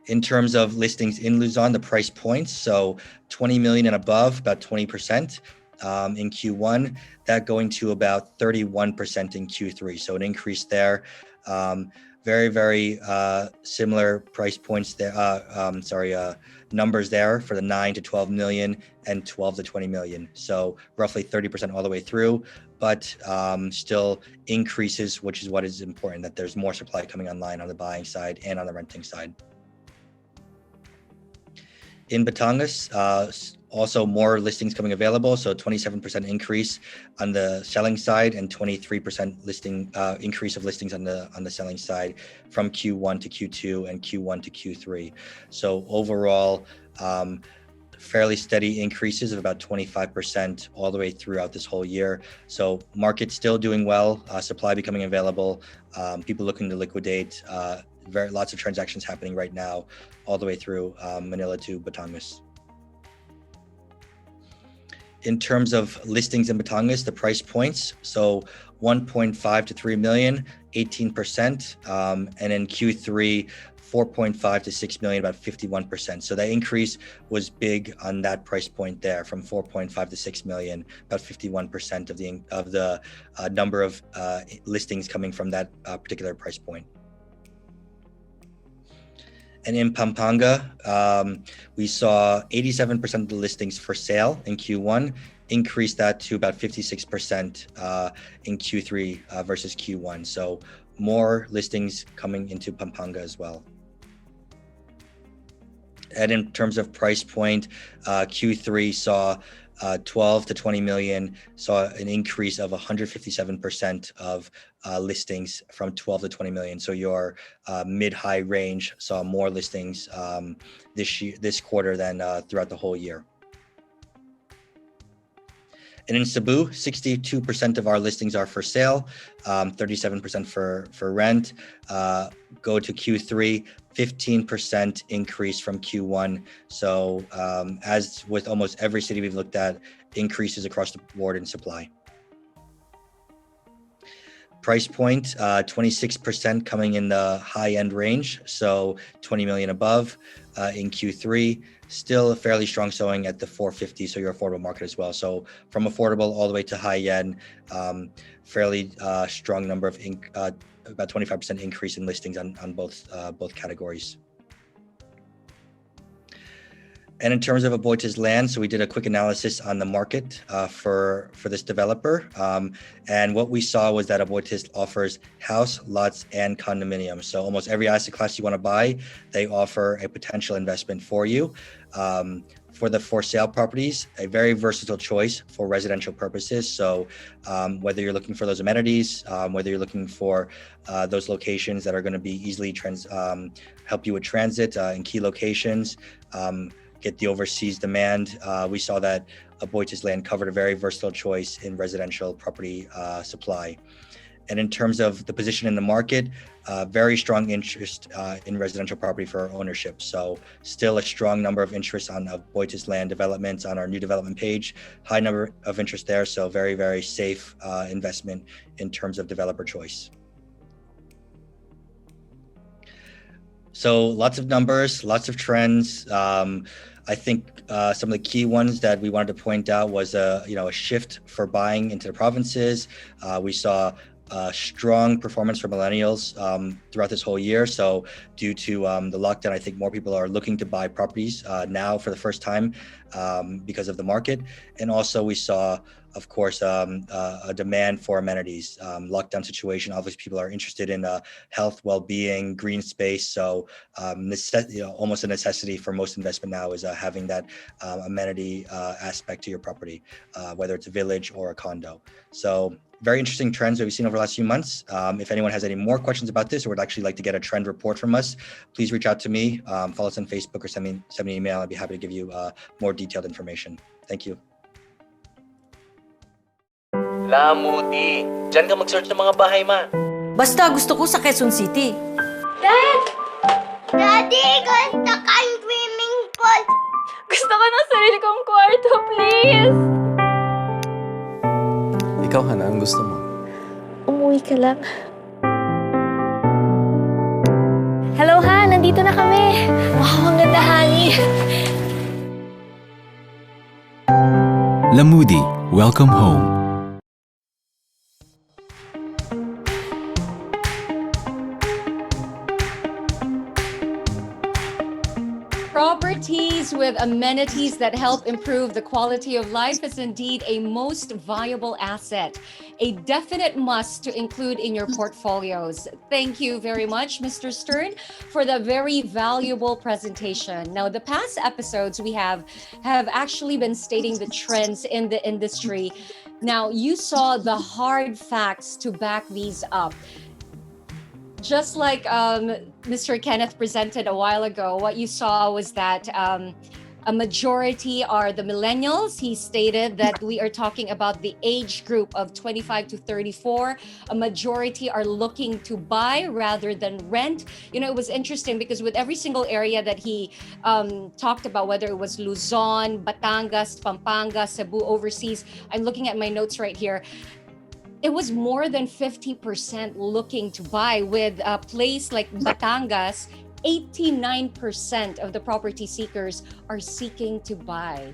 Speaker 6: In terms of listings in Luzon, the price points, so 20 million and above, about 20%. in Q1, that going to about 31% in Q3. So an increase there. Very, very similar price points there. Numbers there for the 9 to 12 million and 12 to 20 million. So roughly 30% all the way through, but still increases, which is what is important, that there's more supply coming online on the buying side and on the renting side. In Batangas, also more listings coming available, so 27% increase on the selling side and 23% increase of listings on the selling side from Q1 to Q2 and Q1 to Q3. So overall, fairly steady increases of about 25% all the way throughout this whole year. So market still doing well, supply becoming available, people looking to liquidate, lots of transactions happening right now all the way through Manila to Batangas. In terms of listings in Batangas, the price points, so 1.5 to 3 million, 18%, and in Q3, 4.5 to 6 million, about 51%. So that increase was big on that price point there, from 4.5 to 6 million, about 51% of the number of listings coming from that particular price point. And in Pampanga, we saw 87% of the listings for sale in Q1, increased that to about 56% in Q3 versus Q1. So more listings coming into Pampanga as well. And in terms of price point, Q3 saw 12 to 20 million, saw an increase of 157% of listings from 12 to 20 million. So your mid-high range saw more listings this quarter than throughout the whole year. And in Cebu, 62% of our listings are for sale, 37% for rent. Go to Q3, 15% increase from Q1. So as with almost every city we've looked at, increases across the board in supply. Price point, 26% coming in the high-end range, so 20 million above in Q3. Still a fairly strong showing at the 450, so your affordable market as well. So from affordable all the way to high-end, fairly strong number of about 25% increase in listings on both categories. And in terms of AboitizLand, so we did a quick analysis on the market for this developer. And what we saw was that Aboitiz offers house, lots, and condominiums. So almost every asset class you want to buy, they offer a potential investment for you. For the for sale properties, a very versatile choice for residential purposes. So whether you're looking for those amenities, whether you're looking for those locations that are going to be easily help you with transit in key locations, get the overseas demand. We saw that AboitizLand covered a very versatile choice in residential property supply. And in terms of the position in the market, very strong interest in residential property for ownership. So still a strong number of interest on AboitizLand developments on our new development page, high number of interest there. So very, very safe investment in terms of developer choice. So lots of numbers, lots of trends. I think some of the key ones that we wanted to point out was a shift for buying into the provinces. We saw strong performance for millennials throughout this whole year. So due to the lockdown, I think more people are looking to buy properties now for the first time because of the market. And also we saw, of course, a demand for amenities. Lockdown situation, obviously people are interested in health, well-being, green space. So almost a necessity for most investment now is having that amenity aspect to your property, whether it's a village or a condo. So very interesting trends that we've seen over the last few months. If anyone has any more questions about this or would actually like to get a trend report from us, please reach out to me, follow us on Facebook or send me an email. I'd be happy to give you more detailed information. Thank you.
Speaker 1: Lamudi, dyan ka mag-search ng mga bahay, ma.
Speaker 7: Basta gusto ko sa Quezon City.
Speaker 8: Dad! Daddy, gusto kang swimming pool!
Speaker 9: Gusto ko ng sarili kong kwarto, please!
Speaker 10: Ikaw, Hana, ang gusto mo?
Speaker 9: Umuwi ka lang. Hello, Ha! Nandito na kami! Wow, ang ganda, honey!
Speaker 11: Lamudi, Welcome home.
Speaker 5: Properties with amenities that help improve the quality of life is indeed a most viable asset, a definite must to include in your portfolios. Thank you very much, Mr. Stern, for the very valuable presentation. Now, the past episodes we have actually been stating the trends in the industry. Now, you saw the hard facts to back these up. Just like Mr. Kenneth presented a while ago, what you saw was that a majority are the millennials. He stated that we are talking about the age group of 25 to 34. A majority are looking to buy rather than rent. You know, it was interesting because with every single area that he talked about, whether it was Luzon, Batangas, Pampanga, Cebu, overseas, I'm looking at my notes right here. It was more than 50% looking to buy. With a place like Batangas, 89% of the property seekers are seeking to buy.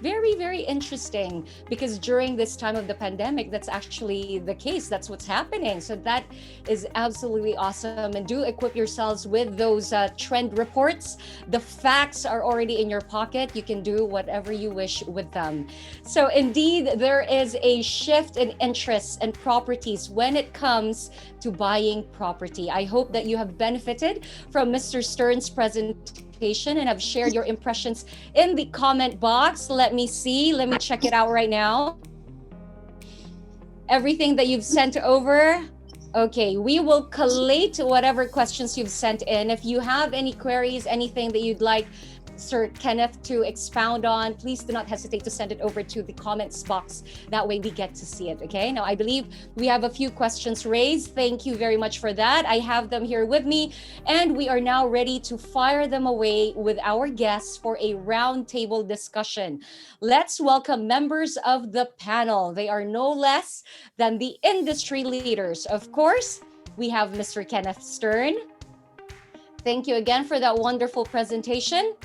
Speaker 5: Very, very interesting, because during this time of the pandemic, that's actually the case. That's what's happening. So that is absolutely awesome. And do equip yourselves with those trend reports. The facts are already in your pocket. You can do whatever you wish with them. So indeed, there is a shift in interests and properties when it comes to buying property. I hope that you have benefited from Mr. Stern's presentation and have shared your impressions in the comment box. Let me see. Let me check it out right now. Everything that you've sent over. Okay, we will collate whatever questions you've sent in. If you have any queries, anything that you'd like Sir Kenneth to expound on, please do not hesitate to send it over to the comments box. That way we get to see it, okay? Now, I believe we have a few questions raised. Thank you very much for that. I have them here with me, and we are now ready to fire them away with our guests for a roundtable discussion. Let's welcome members of the panel. They are no less than the industry leaders. Of course, we have Mr. Kenneth Stern. Thank you again for that wonderful presentation.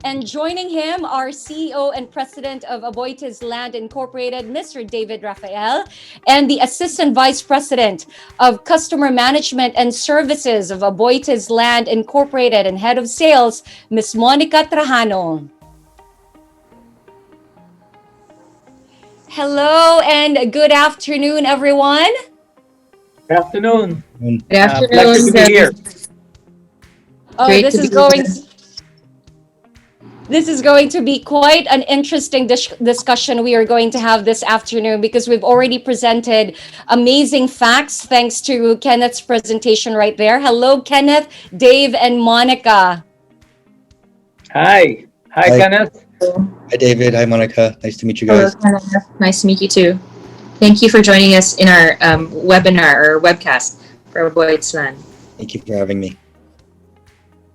Speaker 5: And joining him, our CEO and President of AboitizLand Incorporated, Mr. David Rafael, and the Assistant Vice President of Customer Management and Services of AboitizLand Incorporated and Head of Sales, Ms. Monica Trajano. Hello and good afternoon, everyone.
Speaker 12: Good afternoon.
Speaker 13: Good afternoon.
Speaker 12: Pleasure to be here.
Speaker 5: Oh, this is going to be quite an interesting discussion we are going to have this afternoon, because we've already presented amazing facts thanks to Kenneth's presentation right there. Hello, Kenneth, Dave, and Monica.
Speaker 12: Hi, Kenneth.
Speaker 6: Hi, David. Hi, Monica. Nice to meet you guys.
Speaker 13: Hello, Kenneth. Nice to meet you too. Thank you for joining us in our webinar or webcast for AboitizLand.
Speaker 6: Thank you for having me.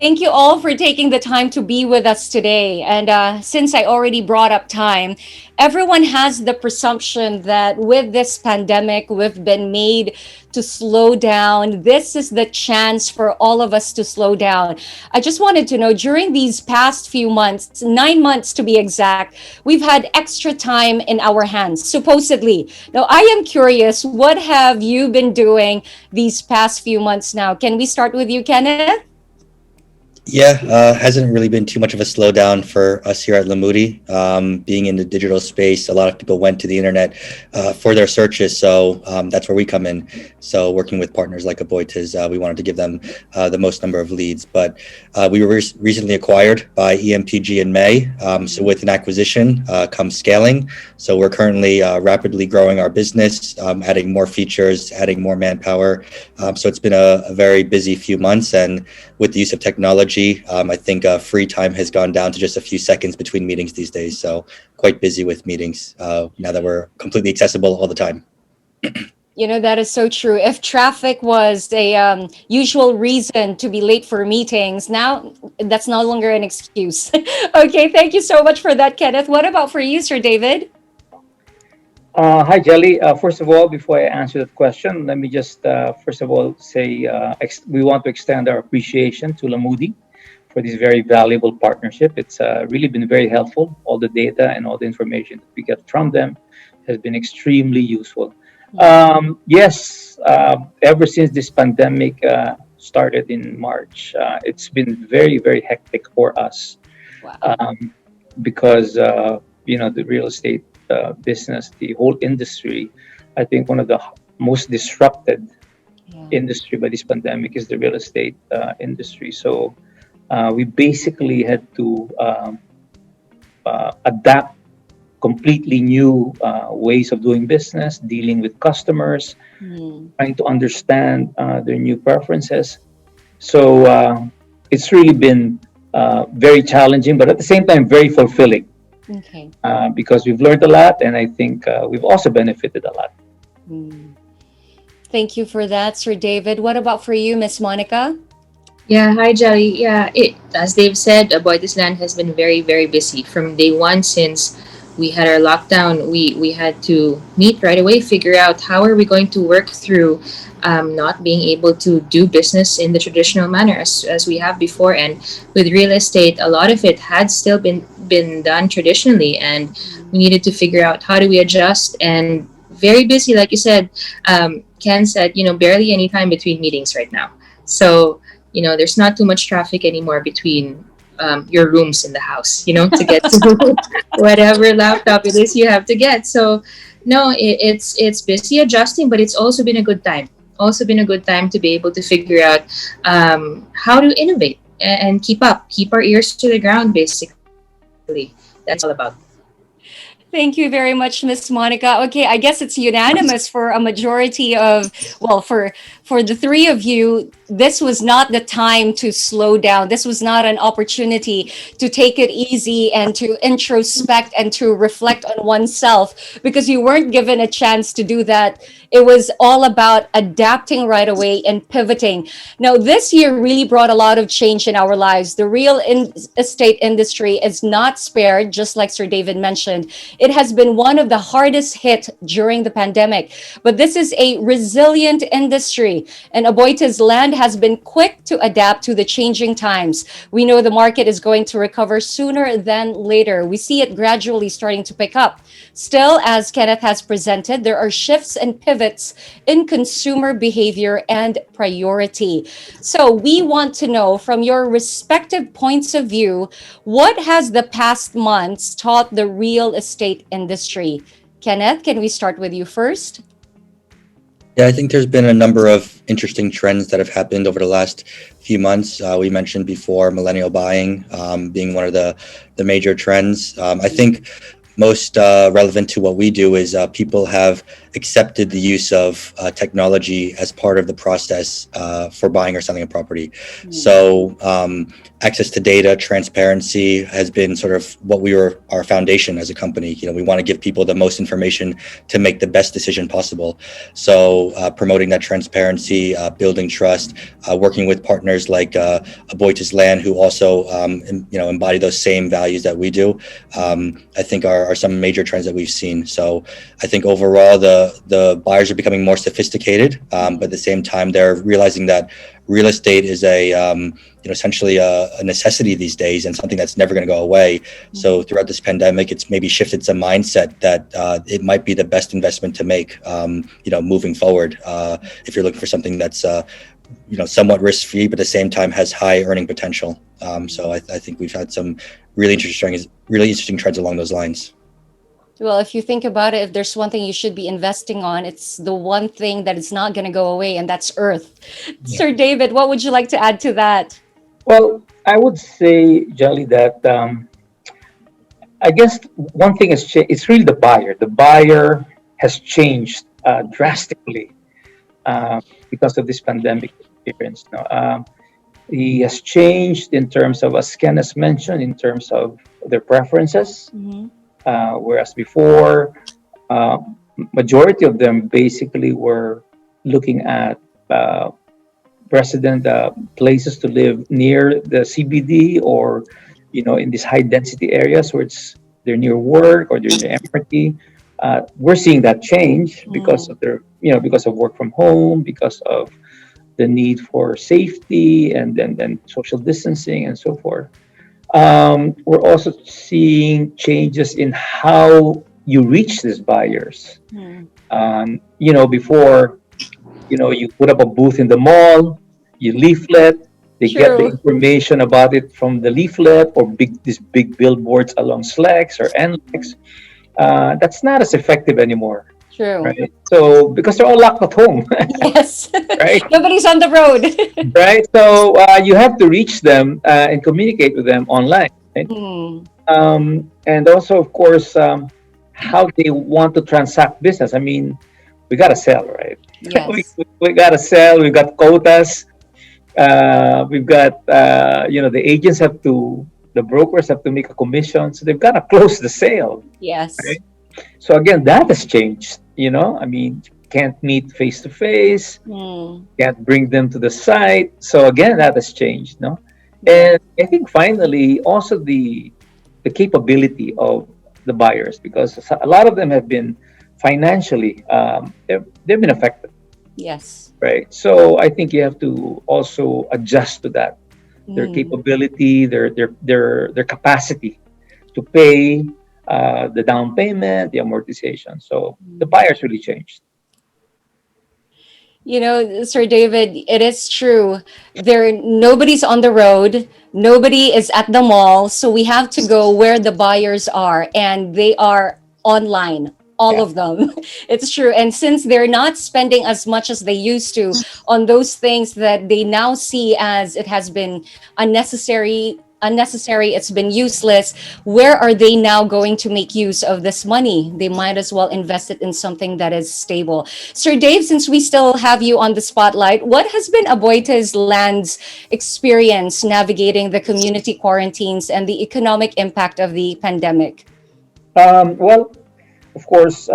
Speaker 5: Thank you all for taking the time to be with us today. And since I already brought up time, everyone has the presumption that with this pandemic, we've been made to slow down. This is the chance for all of us to slow down. I just wanted to know, during these past few months, 9 months to be exact, we've had extra time in our hands, supposedly. Now, I am curious, what have you been doing these past few months now? Can we start with you, Kenneth?
Speaker 6: Yeah, hasn't really been too much of a slowdown for us here at Lamudi. Being in the digital space, a lot of people went to the internet for their searches, so that's where we come in. So working with partners like Aboitiz, we wanted to give them the most number of leads. But we were recently acquired by EMPG in May. So with an acquisition comes scaling. So we're currently rapidly growing our business, adding more features, adding more manpower. So it's been a very busy few months, and with the use of technology, I think free time has gone down to just a few seconds between meetings these days. So quite busy with meetings now that we're completely accessible all the time.
Speaker 5: You know, that is so true. If traffic was a usual reason to be late for meetings, now that's no longer an excuse. Okay, thank you so much for that, Kenneth. What about for you, Sir David?
Speaker 12: Hi, Jelly. First of all, before I answer that question, let me just first of all say we want to extend our appreciation to Lamudi for this very valuable partnership. It's really been very helpful. All the data and all the information that we get from them has been extremely useful. Yes, ever since this pandemic started in March, it's been very, very hectic for us.
Speaker 5: Wow.
Speaker 12: Because the real estate business, the whole industry, I think one of the most disrupted industry by this pandemic is the real estate industry. So we basically had to adapt completely new ways of doing business, dealing with customers, trying to understand their new preferences. So it's really been very challenging, but at the same time, very fulfilling.
Speaker 5: Okay.
Speaker 12: Because we've learned a lot, and I think we've also benefited a lot.
Speaker 5: Thank you for that, Sir David. What about for you, Miss Monica?
Speaker 13: Yeah, hi Jelly. Yeah, as Dave said, AboitizLand has been very, very busy from day one since we had our lockdown. We had to meet right away, figure out how are we going to work through not being able to do business in the traditional manner as we have before. And with real estate, a lot of it had still been done traditionally, and we needed to figure out how do we adjust. And very busy, like you said. Ken said, barely any time between meetings right now. So there's not too much traffic anymore between your rooms in the house, to get to whatever laptop it is you have to get. So, no, it's busy adjusting, but it's also been a good time. Also been a good time to be able to figure out how to innovate and keep our ears to the ground, basically. That's all about.
Speaker 5: Thank you very much, Miss Monica. Okay, I guess it's unanimous for a majority of, well, for the three of you, this was not the time to slow down. This was not an opportunity to take it easy and to introspect and to reflect on oneself, because you weren't given a chance to do that. It was all about adapting right away and pivoting. Now, this year really brought a lot of change in our lives. The real estate industry is not spared, just like Sir David mentioned. It has been one of the hardest hit during the pandemic, but this is a resilient industry, and AboitizLand has been quick to adapt to the changing times. We know the market is going to recover sooner than later. We see it gradually starting to pick up. Still, as Kenneth has presented, there are shifts and pivots in consumer behavior and priority. So we want to know, from your respective points of view, what has the past months taught the real estate industry? Kenneth, can we start with you first?
Speaker 6: Yeah, I think there's been a number of interesting trends that have happened over the last few months. We mentioned before millennial buying being one of the major trends. I think most relevant to what we do is people have accepted the use of technology as part of the process for buying or selling a property. So access to data, transparency has been sort of our foundation as a company. We want to give people the most information to make the best decision possible. So promoting that transparency, building trust, working with partners like AboitizLand, who also embody those same values that we do, I think are some major trends that we've seen. So I think overall the buyers are becoming more sophisticated, but at the same time they're realizing that real estate is essentially a necessity these days, and something that's never going to go away. So throughout this pandemic, it's maybe shifted some mindset that it might be the best investment to make, moving forward. If you're looking for something that's somewhat risk-free, but at the same time has high earning potential. So I think we've had some really interesting trends along those lines.
Speaker 5: Well, if you think about it, if there's one thing you should be investing on, it's the one thing that is not going to go away, and that's Earth. Yeah. Sir David, what would you like to add to that?
Speaker 12: Well, I would say, Jelly, that I guess one thing is it's really the buyer. The buyer has changed drastically because of this pandemic experience. He has changed in terms of, as Ken has mentioned, in terms of their preferences. Whereas before, majority of them basically were looking at resident places to live near the CBD, or in these high density areas where they're near work or they're near MRT. We're seeing that change because of because of work from home, because of the need for safety and social distancing and so forth. We're also seeing changes in how you reach these buyers. Before, you put up a booth in the mall, you leaflet, they get the
Speaker 5: True.
Speaker 12: information about it from the leaflet or these big billboards along SLEX or NLEX. That's not as effective anymore,
Speaker 5: True.
Speaker 12: right? So because they're all locked at home,
Speaker 5: Yes.
Speaker 12: right?
Speaker 5: Nobody's on the road.
Speaker 12: Right. So you have to reach them and communicate with them online, right?
Speaker 5: Hmm.
Speaker 12: And also, of course, how they want to transact business. I mean, we got to sell, right?
Speaker 5: Yes.
Speaker 12: We got to sell. We've got quotas. We've got, the agents the brokers have to make a commission. So they've got to close the sale.
Speaker 5: Yes.
Speaker 12: Right? So again, that has changed. I mean, can't meet face to face, can't bring them to the site. So again, that has changed, no? And I think finally, also the capability of the buyers, because a lot of them have been financially, they've been affected,
Speaker 5: Yes.
Speaker 12: right? So I think you have to also adjust to that, their capability, their capacity to pay the down payment, the amortization. So the buyers really changed.
Speaker 5: Sir David, it is true. Nobody's on the road, nobody is at the mall, so we have to go where the buyers are, and they are online. All
Speaker 12: Yeah.
Speaker 5: of them. It's true. And since they're not spending as much as they used to on those things that they now see as it has been unnecessary, it's been useless, where are they now going to make use of this money? They might as well invest it in something that is stable. Sir Dave, since we still have you on the spotlight, what has been AboitizLand's experience navigating the community quarantines and the economic impact of the pandemic?
Speaker 12: Well, of course,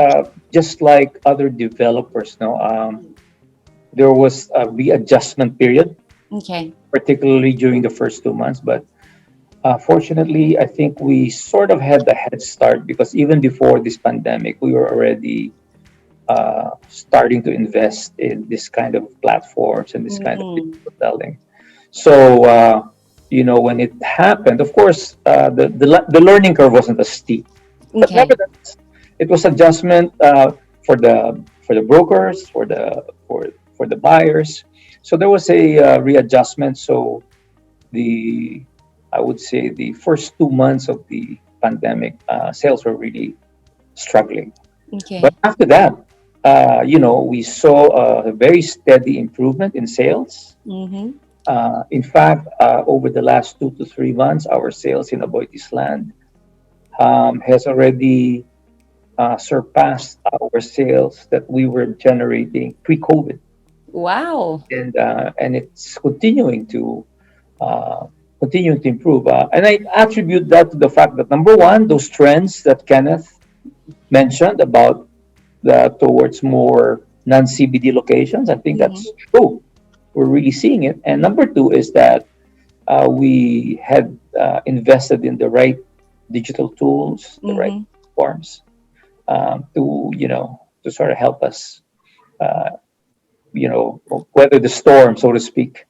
Speaker 12: just like other developers, now there was a readjustment period,
Speaker 5: Okay.
Speaker 12: particularly during the first 2 months. But fortunately, I think we sort of had the head start because even before this pandemic, we were already starting to invest in this kind of platforms and this kind of digital selling. So, when it happened, of course, the learning curve wasn't as steep, but
Speaker 5: Okay.
Speaker 12: nevertheless, it was adjustment for the brokers, for the buyers. So there was a readjustment. So the I would say the first 2 months of the pandemic, sales were really struggling. But
Speaker 5: Okay.
Speaker 12: after that, we saw a very steady improvement in sales.
Speaker 5: Mm-hmm.
Speaker 12: In fact, over the last 2 to 3 months, our sales in AboitizLand has already surpassed our sales that we were generating pre-COVID,
Speaker 5: Wow.
Speaker 12: and it's uh, continuing to improve. And I attribute that to the fact that number one, those trends that Kenneth mentioned about towards more non-CBD locations, I think that's true. We're really seeing it. And number two is that we had invested in the right digital tools, the right forms to sort of help us, uh, weather the storm, so to speak.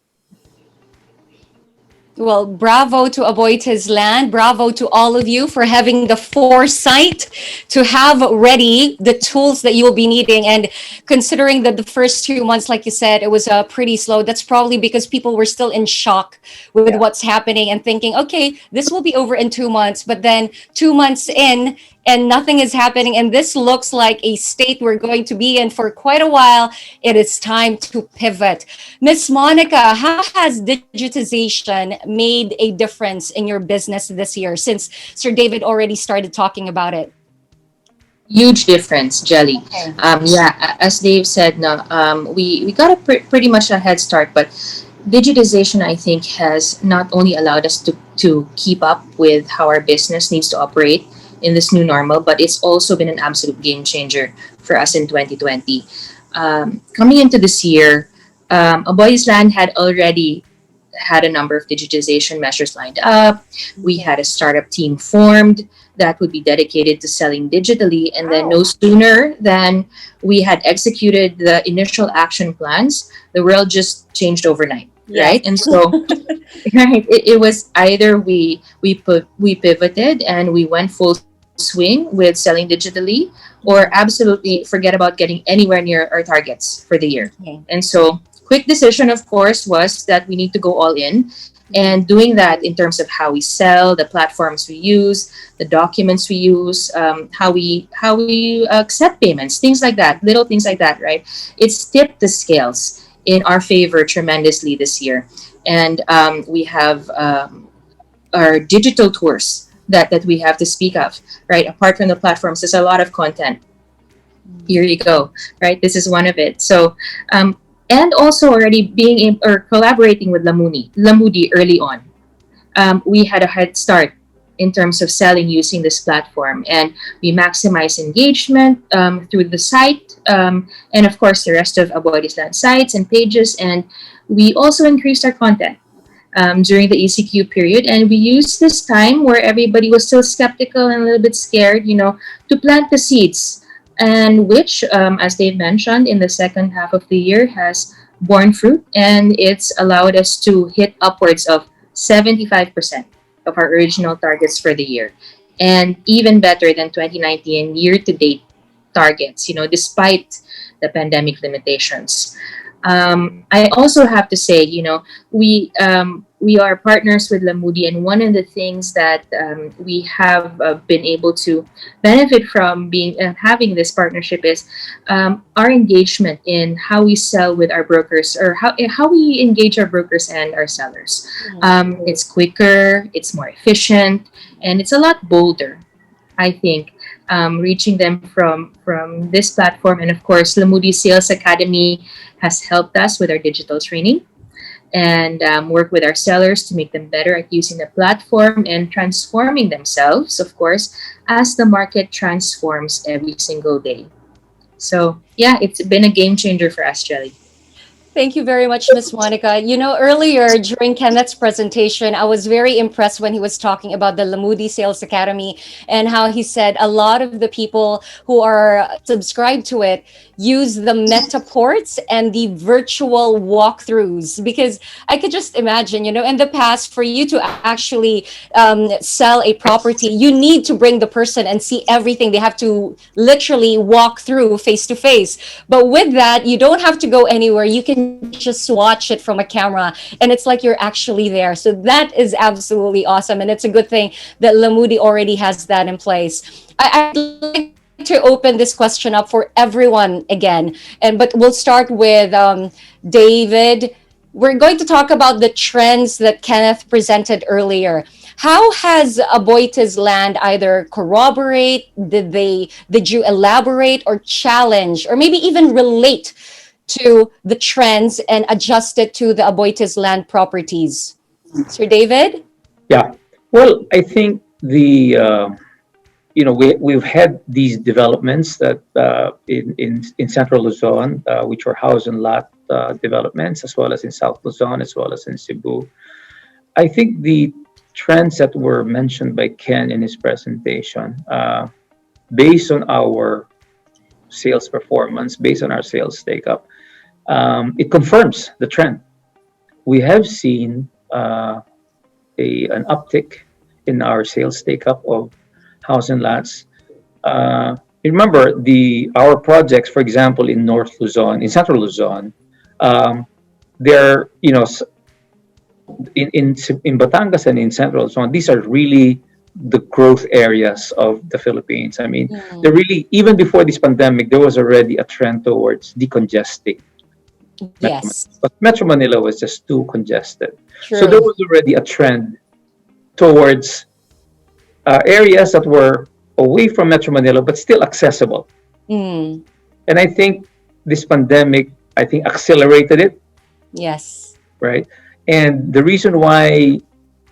Speaker 5: Well, bravo to AboitizLand. Bravo to all of you for having the foresight to have ready the tools that you will be needing. And considering that the first 2 months, like you said, it was pretty slow, that's probably because people were still in shock with
Speaker 12: Yeah.
Speaker 5: what's happening and thinking, okay, this will be over in 2 months. But then 2 months in, and nothing is happening. And this looks like a state we're going to be in for quite a while. It is time to pivot. Miss Monica, how has digitization made a difference in your business this year since Sir David already started talking about it?
Speaker 13: Huge difference, Jelly.
Speaker 5: Okay.
Speaker 13: Yeah, as Dave said, no, we got a pretty much a head start, but digitization, I think, has not only allowed us to keep up with how our business needs to operate in this new normal, but it's also been an absolute game changer for us in 2020. Coming into this year, AboitizLand had already had a number of digitization measures lined up. We had a startup team formed that would be dedicated to selling digitally. And then no sooner than we had executed the initial action plans, the world just changed overnight.
Speaker 7: Yes.
Speaker 13: Right. And so right, it was either we pivoted and we went full swing with selling digitally, or absolutely forget about getting anywhere near our targets for the year.
Speaker 5: Okay.
Speaker 13: And so quick decision, of course, was that we need to go all in. And doing that in terms of how we sell, the platforms we use, the documents we use, how we accept payments, things like that, little things like that, right? It's tipped the scales in our favor tremendously this year. And we have our digital tours that we have to speak of, right? Apart from the platforms, there's a lot of content. Here you go, right? This is one of it. So, and also already being or collaborating with Lamudi early on. We had a head start in terms of selling using this platform, and we maximize engagement through the site, and of course the rest of AboitizLand sites and pages. And we also increased our content during the ECQ period, and we used this time where everybody was still skeptical and a little bit scared, to plant the seeds, and which, as Dave mentioned, in the second half of the year has borne fruit, and it's allowed us to hit upwards of 75% of our original targets for the year, and even better than 2019 year-to-date targets, despite the pandemic limitations. I also have to say, we are partners with Lamudi, and one of the things that we have been able to benefit from having this partnership is our engagement in how we sell with our brokers, or how we engage our brokers and our sellers. It's quicker, it's more efficient, and it's a lot bolder, I think. Reaching them from this platform. And of course, Lamudi Sales Academy has helped us with our digital training, and work with our sellers to make them better at using the platform and transforming themselves, of course, as the market transforms every single day. So yeah, it's been a game changer for us, Jelly.
Speaker 5: Thank you very much, Miss Monica. Earlier during Kenneth's presentation, I was very impressed when he was talking about the Lamudi Sales Academy, and how he said a lot of the people who are subscribed to it use the metaports and the virtual walkthroughs, because I could just imagine, in the past, for you to actually sell a property, you need to bring the person and see everything. They have to literally walk through face to face. But with that, you don't have to go anywhere. You can just watch it from a camera, and it's like you're actually there. So that is absolutely awesome, and it's a good thing that Lamudi already has that in place. I'd like to open this question up for everyone again, but we'll start with David. We're going to talk about the trends that Kenneth presented earlier. How has AboitizLand either corroborate, did you elaborate or challenge, or maybe even relate to the trends and adjust it to the AboitizLand properties? Sir David?
Speaker 12: Yeah. Well, I think we've had these developments that in Central Luzon, which were house and lot developments, as well as in South Luzon, as well as in Cebu. I think the trends that were mentioned by Ken in his presentation, based on our sales performance, based on our sales take-up, it confirms the trend. We have seen an uptick in our sales take-up of house and lots. Remember, our projects, for example, in North Luzon, in Central Luzon, they're in Batangas and in Central Luzon, these are really the growth areas of the Philippines. I mean, they're really, even before this pandemic, there was already a trend towards decongesting.
Speaker 5: Yes.
Speaker 12: But Metro Manila was just too congested.
Speaker 5: True.
Speaker 12: So there was already a trend towards areas that were away from Metro Manila, but still accessible. And I think this pandemic, accelerated it.
Speaker 5: Yes.
Speaker 12: Right. And the reason why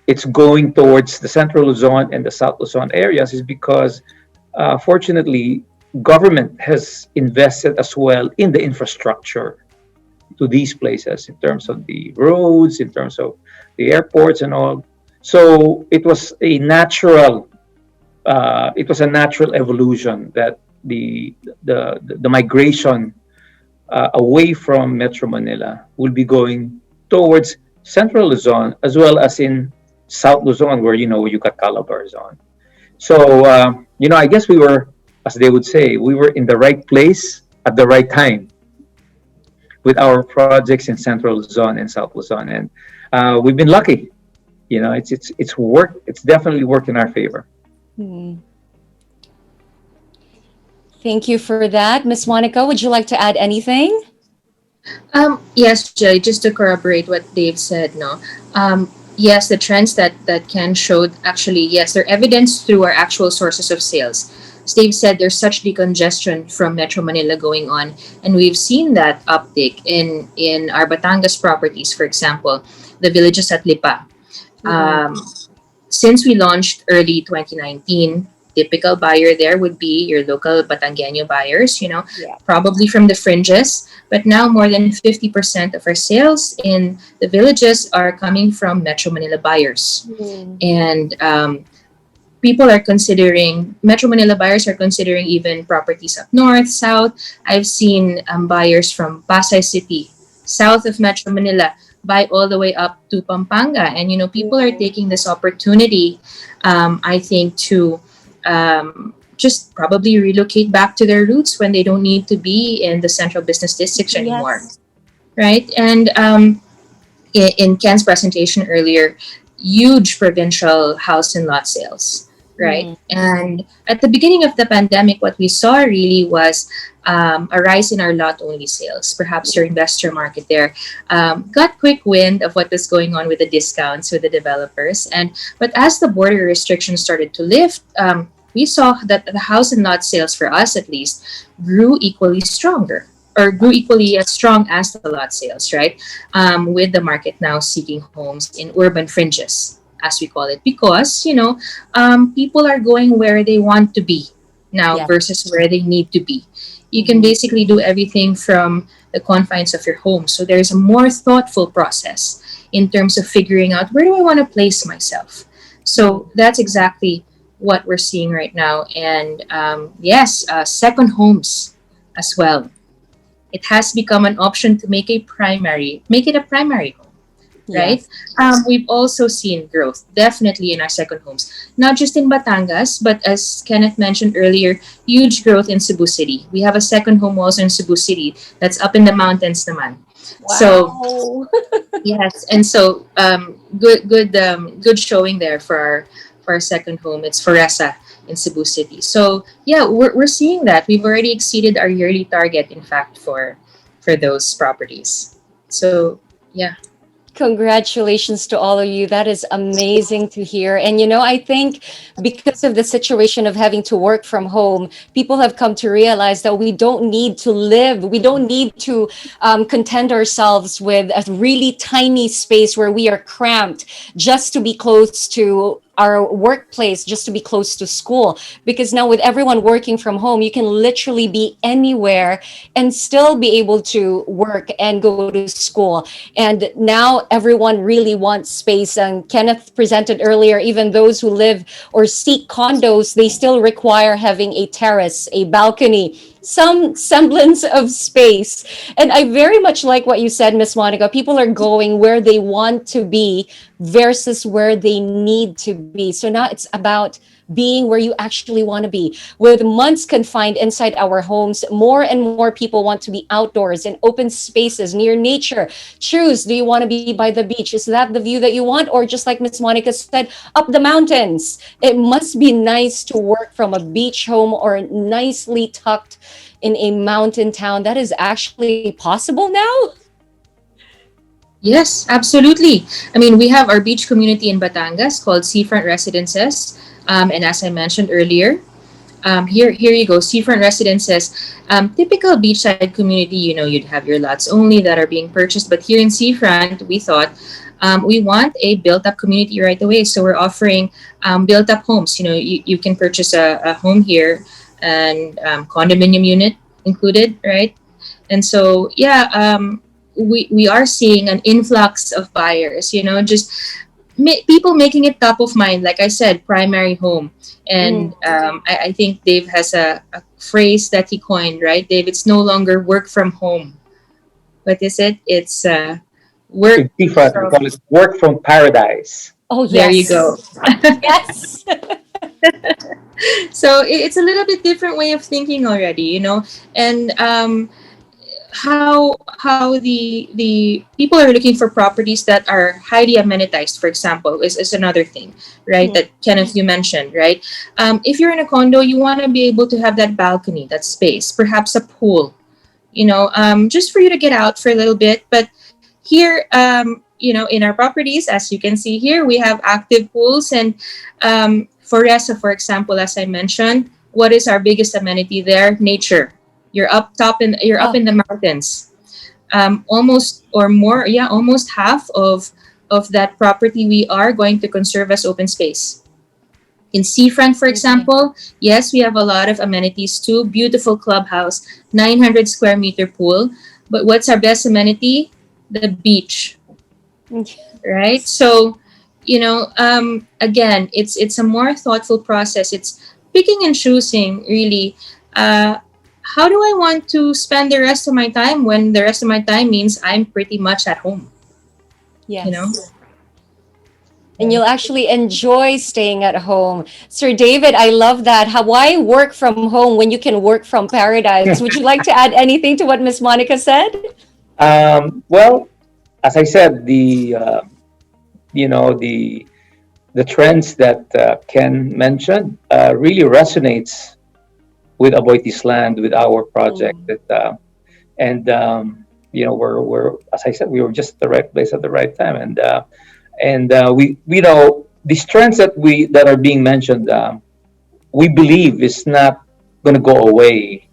Speaker 12: it's going towards the Central Luzon and the South Luzon areas is because, fortunately, government has invested as well in the infrastructure to these places, in terms of the roads, in terms of the airports and all. So it was a natural evolution that the migration away from Metro Manila will be going towards Central Luzon as well as in South Luzon, where you got Calabar zone. So I guess we were, as they would say, we were in the right place at the right time with our projects in Central Luzon and South Luzon, and we've been lucky. It's worked. It's definitely worked in our favor.
Speaker 5: Hmm. Thank you for that. Miss Monica, would you like to add anything?
Speaker 13: Yes, Jay, just to corroborate what Dave said, no. Yes, the trends that Ken showed actually, yes, they're evidenced through our actual sources of sales. As Dave said, there's such decongestion from Metro Manila going on, and we've seen that uptick in our Batangas properties, for example, the villages at Lipa. Um, since we launched early 2019, typical buyer there would be your local Batangueño buyers,
Speaker 5: Yeah.
Speaker 13: probably from the fringes. But now more than 50% of our sales in the villages are coming from Metro Manila buyers. And people are considering, Metro Manila buyers are considering even properties up north, south. I've seen buyers from Pasay City, south of Metro Manila, buy all the way up to Pampanga. And, people are taking this opportunity, I think, to just probably relocate back to their roots when they don't need to be in the central business districts anymore.
Speaker 5: Yes.
Speaker 13: Right? And in Ken's presentation earlier, huge provincial house and lot sales, right? And at the beginning of the pandemic, what we saw really was a rise in our lot only sales. Perhaps your investor market there got quick wind of what was going on with the discounts with the developers. But as the border restrictions started to lift, we saw that the house and lot sales, for us at least, grew equally stronger, or grew equally as strong as the lot sales, right? With the market now seeking homes in urban fringes, as we call it, because people are going where they want to be now versus where they need to be. You can basically do everything from the confines of your home. So there's a more thoughtful process in terms of figuring out, where do I want to place myself? So that's exactly what we're seeing right now. And yes, second homes as well. It has become an option to make it a primary home, right? We've also seen growth definitely in our second homes, not just in Batangas, but as Kenneth mentioned earlier, huge growth in Cebu City. We have a second home also in Cebu City that's up in the mountains naman.
Speaker 5: Wow.
Speaker 13: So yes, and so good showing there for our second home. It's Foresa in Cebu City. So yeah, we're seeing that we've already exceeded our yearly target, in fact, for those properties. So yeah.
Speaker 5: Congratulations to all of you. That is amazing to hear. And I think because of the situation of having to work from home, people have come to realize that we don't need to contend ourselves with a really tiny space where we are cramped just to be close to our workplace, just to be close to school. Because now with everyone working from home, you can literally be anywhere and still be able to work and go to school. And now everyone really wants space. And Kenneth presented earlier, even those who live or seek condos, they still require having a terrace, a balcony, some semblance of space. And I very much like what you said, Miss Monica. People are going where they want to be versus where they need to be. So now it's about being where you actually want to be. With months confined inside our homes, more and more people want to be outdoors in open spaces near nature. Choose, do you want to be by the beach? Is that the view that you want? Or just like Miss Monica said, up the mountains? It must be nice to work from a beach home or nicely tucked in a mountain town. That is actually possible now.
Speaker 13: Yes, absolutely. I mean, we have our beach community in Batangas called Seafront Residences. And as I mentioned earlier, here you go, Seafront Residences. Typical beachside community, you'd have your lots only that are being purchased. But here in Seafront, we thought we want a built-up community right away. So we're offering built-up homes. You can purchase a home here and condominium unit included, right? And so, yeah, we are seeing an influx of buyers. Just people making it top of mind. Like I said, primary home, and I think Dave has a phrase that he coined, right? Dave, it's no longer work from home. What is it? It's work.
Speaker 12: We call it work from paradise.
Speaker 5: Oh, yes.
Speaker 13: There you go.
Speaker 5: Yes.
Speaker 13: So it's a little bit different way of thinking already, and how the people are looking for properties that are highly amenitized, for example, is another thing, right? That Kenneth, you mentioned, right? If you're in a condo, you want to be able to have that balcony, that space, perhaps a pool, just for you to get out for a little bit. But here, in our properties, as you can see here, we have active pools. And for Resa, for example, as I mentioned, what is our biggest amenity there? Nature. You're up in the mountains. Almost or more, almost half of that property we are going to conserve as open space. In Seafront, for example, yes, we have a lot of amenities too. Beautiful clubhouse, 900 square meter pool. But what's our best amenity? The beach, right? So, again, it's a more thoughtful process. It's picking and choosing, really. How do I want to spend the rest of my time when the rest of my time means I'm pretty much at home?
Speaker 5: Yes. And you'll actually enjoy staying at home. Sir David, I love that. Why work from home when you can work from paradise? Would you like to add anything to what Miss Monica said?
Speaker 12: Well, as I said, the trends that Ken mentioned really resonates with AboitizLand, with our project. We're as I said, we were just at the right place at the right time, and we know these trends that are being mentioned. We believe is not going to go away.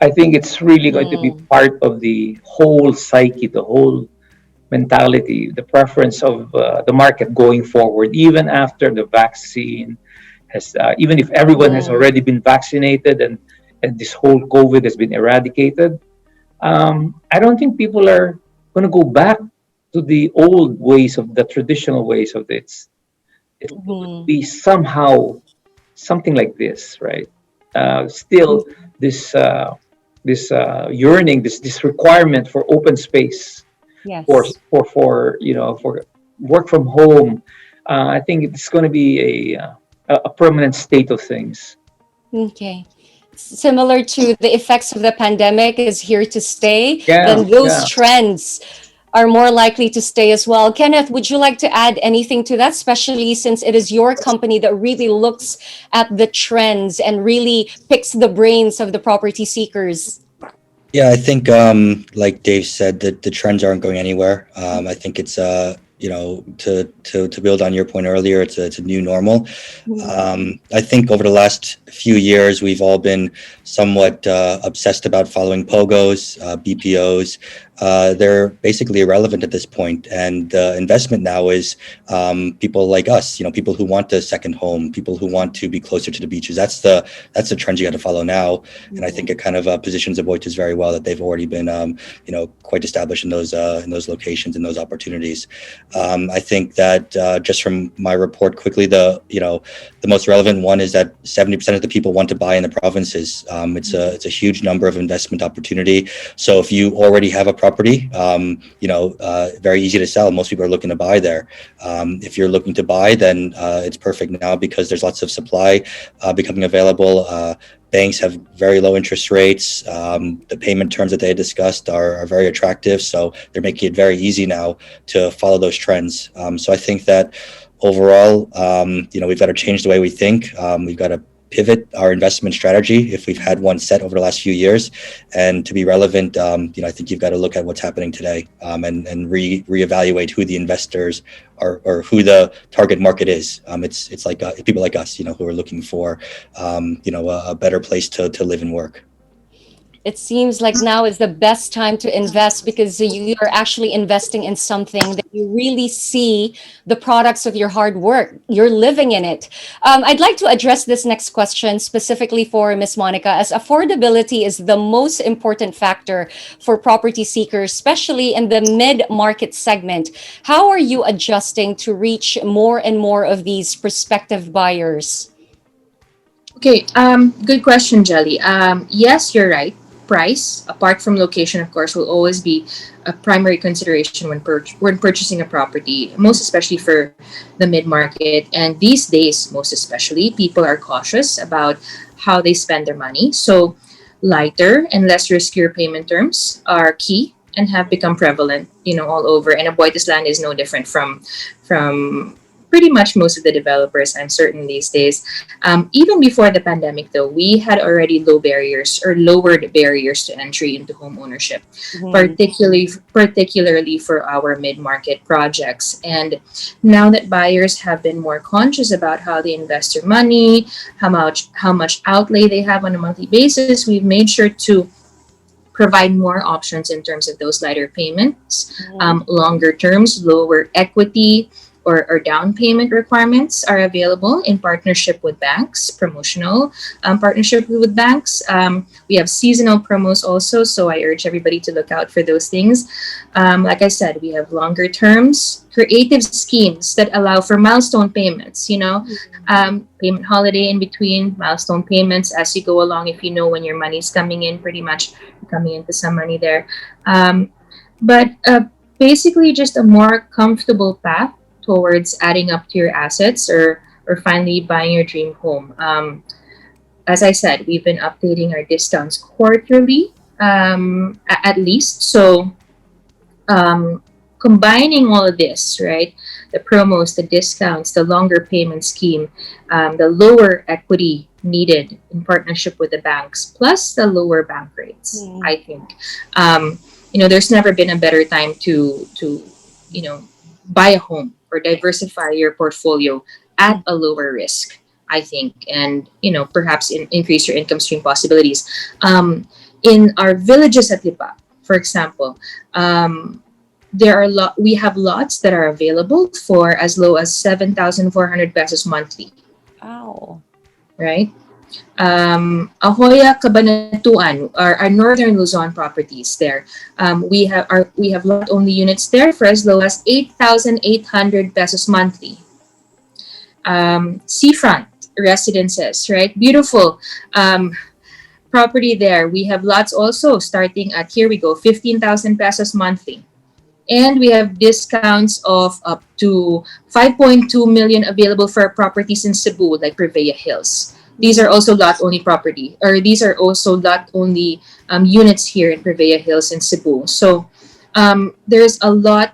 Speaker 12: I think it's really going to be part of the whole psyche, the whole mentality, the preference of the market going forward, even after the vaccine has, even if everyone has already been vaccinated and this whole COVID has been eradicated. I don't think people are going to go back to the old ways of the traditional ways of this. It would be somehow something like this, right? Still, this yearning, this requirement for open space, for work from home. I think it's going to be a permanent state of things.
Speaker 5: Okay. Similar to the effects of the pandemic is here to stay,
Speaker 12: Yeah,
Speaker 5: then those trends are more likely to stay as well. Kenneth, would you like to add anything to that, especially since it is your company that really looks at the trends and really picks the brains of the property seekers?
Speaker 6: Yeah, I think like Dave said, that the trends aren't going anywhere. I think it's to build on your point earlier, it's a new normal. I think over the last few years, we've all been somewhat obsessed about following POGOs, BPOs. They're basically irrelevant at this point. And the investment now is people like us, people who want a second home, people who want to be closer to the beaches. That's the trend you got to follow now. And I think it kind of positions Aboitiz very well, that they've already been, quite established in those locations and those opportunities. I think that just from my report quickly, the most relevant one is that 70% of the people want to buy in the provinces. It's a huge number of investment opportunity. So if you already have a property, very easy to sell. Most people are looking to buy there. If you're looking to buy, then it's perfect now because there's lots of supply becoming available. Banks have very low interest rates. The payment terms that they discussed are very attractive. So they're making it very easy now to follow those trends. So I think that overall, we've got to change the way we think. We've got to pivot our investment strategy if we've had one set over the last few years. And to be relevant, I think you've got to look at what's happening today and reevaluate who the investors are or who the target market is. It's like people like us, who are looking for, a better place to live and work.
Speaker 5: It seems like now is the best time to invest because you are actually investing in something that you really see the products of your hard work. You're living in it. I'd like to address this next question specifically for Miss Monica, as affordability is the most important factor for property seekers, especially in the mid-market segment. How are you adjusting to reach more and more of these prospective buyers?
Speaker 13: Okay, good question, Jelly. Yes, you're right. Price, apart from location, of course, will always be a primary consideration when purchasing a property, most especially for the mid market. And these days, most especially, people are cautious about how they spend their money. So, lighter and less riskier payment terms are key and have become prevalent, all over. And Aboitis Land is no different from pretty much most of the developers, I'm certain, these days. Even before the pandemic, though, we had already low barriers or lowered barriers to entry into home ownership, particularly for our mid-market projects. And now that buyers have been more conscious about how they invest their money, how much outlay they have on a monthly basis, we've made sure to provide more options in terms of those lighter payments, longer terms, lower equity, or down payment requirements are available in partnership with banks, promotional partnership with banks. We have seasonal promos also, so I urge everybody to look out for those things. Like I said, we have longer terms, creative schemes that allow for milestone payments, payment holiday in between, milestone payments as you go along if you know when your money's coming in, pretty much coming into some money there. But basically just a more comfortable path towards adding up to your assets or finally buying your dream home. As I said, we've been updating our discounts quarterly, at least. So combining all of this, right? The promos, the discounts, the longer payment scheme, the lower equity needed in partnership with the banks, plus the lower bank rates, I think. There's never been a better time to buy a home or diversify your portfolio at a lower risk, I think, and perhaps increase your income stream possibilities. In our villages at Lipa, for example, we have lots that are available for as low as 7,400 pesos monthly.
Speaker 5: Wow.
Speaker 13: Right? Ahoya, Cabanatuan, our northern Luzon properties there. We have lot only units there for as low as 8,800 pesos monthly. Seafront residences, right? Beautiful property there. We have lots also starting at, here we go, 15,000 pesos monthly. And we have discounts of up to 5.2 million available for properties in Cebu, like Prevea Hills. These are also lot only property, or these are also lot only units here in Prevea Hills in Cebu. So there's a lot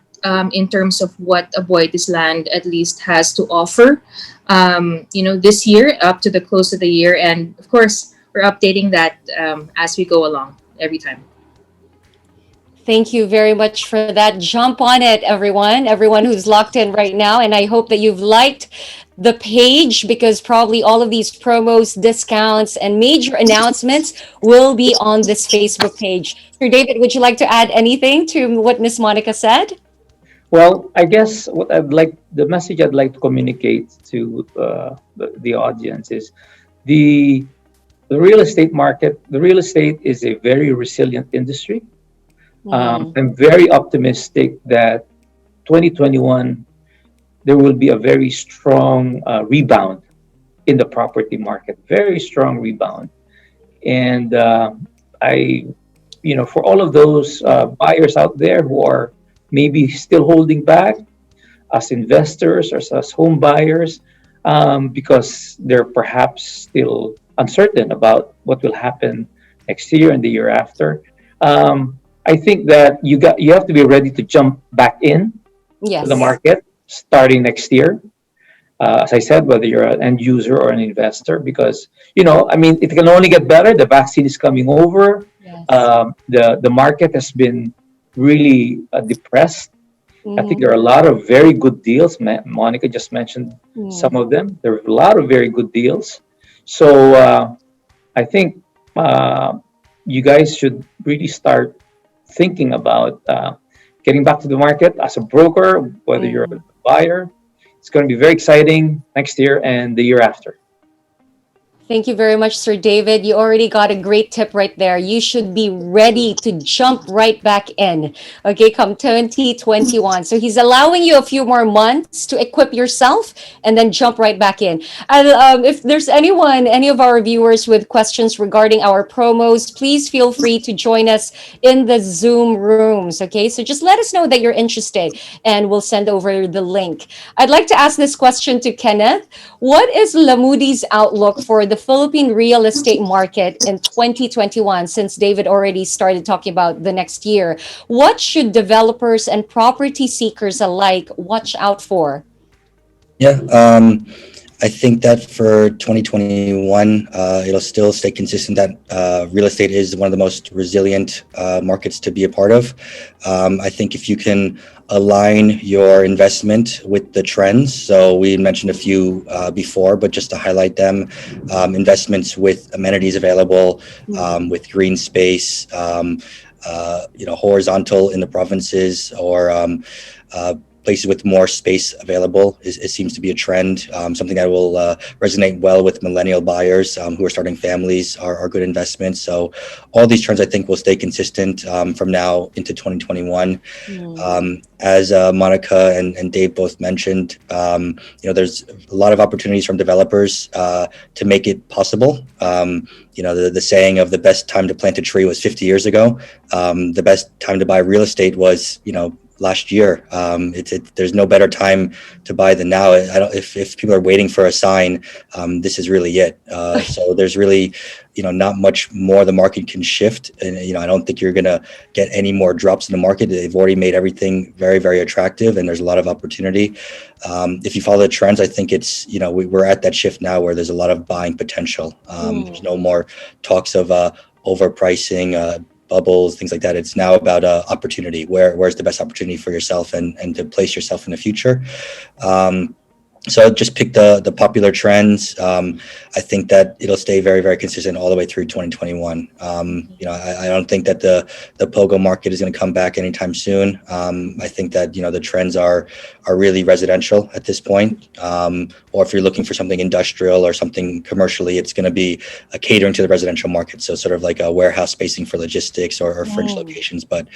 Speaker 13: in terms of what AboitizLand at least has to offer, this year up to the close of the year. And of course, we're updating that as we go along every time.
Speaker 5: Thank you very much for that. Jump on it, everyone who's locked in right now. And I hope that you've liked the page because probably all of these promos, discounts, and major announcements will be on this Facebook page. Sir David, would you like to add anything to what Miss Monica said?
Speaker 12: Well, I guess the message I'd like to communicate to the audience is the real estate market. The real estate is a very resilient industry. I'm very optimistic that 2021 there will be a very strong rebound in the property market. Very strong rebound, and for all of those buyers out there who are maybe still holding back, as investors or as home buyers, because they're perhaps still uncertain about what will happen next year and the year after. I think that you have to be ready to jump back in to the market starting next year. As I said, whether you're an end user or an investor, because it can only get better. The vaccine is coming over.
Speaker 5: Yes.
Speaker 12: The market has been really depressed. I think there are a lot of very good deals. Monica just mentioned some of them. There are a lot of very good deals. So I think you guys should really start thinking about getting back to the market as a broker, whether you're a buyer. It's going to be very exciting next year and the year after.
Speaker 5: Thank you very much, Sir David. You already got a great tip right there. You should be ready to jump right back in, okay, come 2021. So he's allowing you a few more months to equip yourself and then jump right back in. And if there's anyone, any of our viewers with questions regarding our promos, please feel free to join us in the Zoom rooms, okay? So just let us know that you're interested and we'll send over the link. I'd like to ask this question to Kenneth. What is Lamudi's outlook for the Philippine real estate market in 2021, since David already started talking about the next year? What should developers and property seekers alike watch out for?
Speaker 6: Yeah, I think that for 2021, it'll still stay consistent that real estate is one of the most resilient markets to be a part of. I think if you can align your investment with the trends, so we mentioned a few before, but just to highlight them, investments with amenities available, with green space, horizontal in the provinces, or places with more space available. It seems to be a trend, something that will resonate well with millennial buyers who are starting families, are good investments. So all these trends, I think, will stay consistent from now into 2021. As Monica and Dave both mentioned, there's a lot of opportunities from developers to make it possible. The saying of the best time to plant a tree was 50 years ago. The best time to buy real estate was, last year. There's no better time to buy than now. If people are waiting for a sign, this is really it. So there's really, not much more the market can shift. And, I don't think you're going to get any more drops in the market. They've already made everything very, very attractive, and there's a lot of opportunity. If you follow the trends, I think it's, we're at that shift now where there's a lot of buying potential. There's no more talks of overpricing, bubbles, things like that. It's now about opportunity. Where's the best opportunity for yourself and to place yourself in the future. So just pick the popular trends. I think that it'll stay very, very consistent all the way through 2021. I don't think that the POGO market is going to come back anytime soon. I think that, the trends are really residential at this point. Or if you're looking for something industrial or something commercially, it's going to be catering to the residential market. So sort of like a warehouse spacing for logistics or fringe locations. But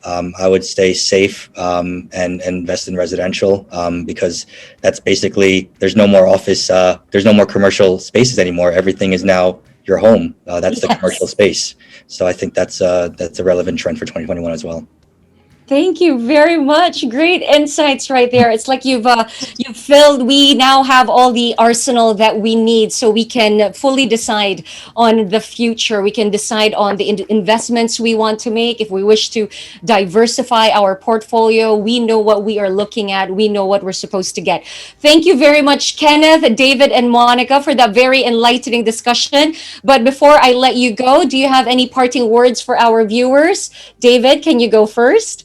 Speaker 6: I would stay safe and invest in residential because that's basically, there's no more office, there's no more commercial spaces anymore. Everything is now your home. That's the commercial space. So I think that's a relevant trend for 2021 as well.
Speaker 5: Thank you very much. Great insights right there. It's like you've filled. We now have all the arsenal that we need, so we can fully decide on the future. We can decide on the investments we want to make. If we wish to diversify our portfolio, we know what we are looking at. We know what we're supposed to get. Thank you very much, Kenneth, David, and Monica, for that very enlightening discussion. But before I let you go, do you have any parting words for our viewers? David, can you go first?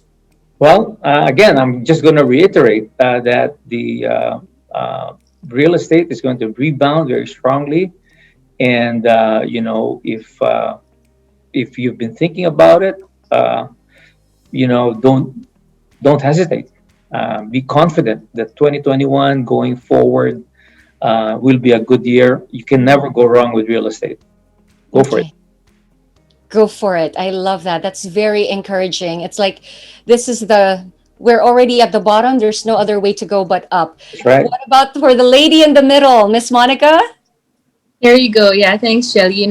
Speaker 12: Well, again, I'm just going to reiterate that the real estate is going to rebound very strongly. And, if you've been thinking about it, don't hesitate. Be confident that 2021 going forward will be a good year. You can never go wrong with real estate. Go for it.
Speaker 5: Go for it. I love that. That's very encouraging. It's like we're already at the bottom. There's no other way to go but up.
Speaker 12: That's right.
Speaker 5: What about for the lady in the middle, Miss Monica?
Speaker 13: There you go. Yeah, thanks, Jelly.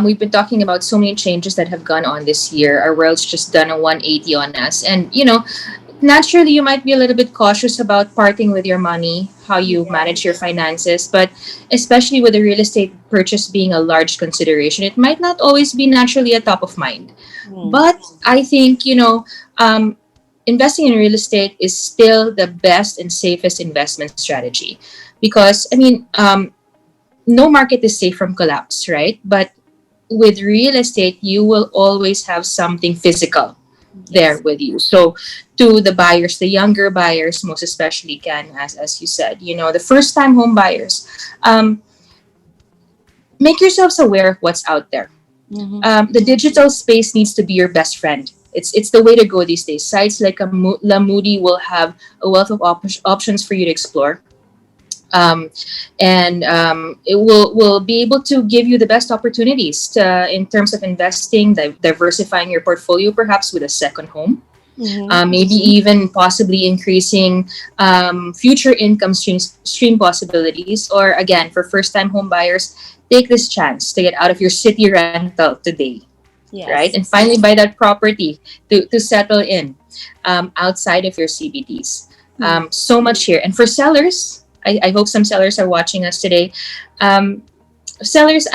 Speaker 13: We've been talking about so many changes that have gone on this year. Our world's just done a 180 on us. And, naturally, you might be a little bit cautious about parting with your money, how you manage your finances, but especially with the real estate purchase being a large consideration, it might not always be naturally a top of mind. But I think, investing in real estate is still the best and safest investment strategy because, no market is safe from collapse, right? But with real estate, you will always have something physical there with you. So to the buyers, the younger buyers, most especially, as you said, the first time home buyers, make yourselves aware of what's out there. The digital space needs to be your best friend. It's the way to go these days. Sites like Lamudi will have a wealth of options for you to explore. And it will be able to give you the best opportunities in terms of investing, diversifying your portfolio, perhaps with a second home. Maybe even possibly increasing future income stream possibilities. Or again, for first-time home buyers, take this chance to get out of your city rental today, right? And finally buy that property to settle in outside of your CBDs. So much here. And for sellers, I hope some sellers are watching us today. Sellers,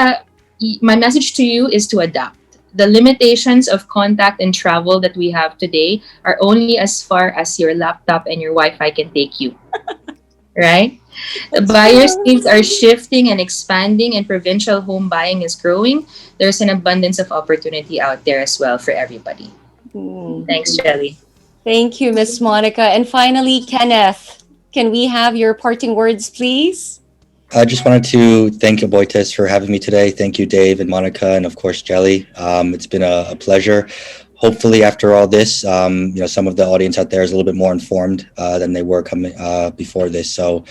Speaker 13: my message to you is to adapt. The limitations of contact and travel that we have today are only as far as your laptop and your Wi-Fi can take you, right? The buyers' needs are shifting and expanding, and provincial home buying is growing. There's an abundance of opportunity out there as well for everybody. Thanks, Jelly.
Speaker 5: Thank you, Miss Monica. And finally, Kenneth, can we have your parting words, please?
Speaker 6: I just wanted to thank Aboitis for having me today. Thank you, Dave and Monica, and of course, Jelly. It's been a pleasure. Hopefully, after all this, some of the audience out there is a little bit more informed than they were coming before this. So,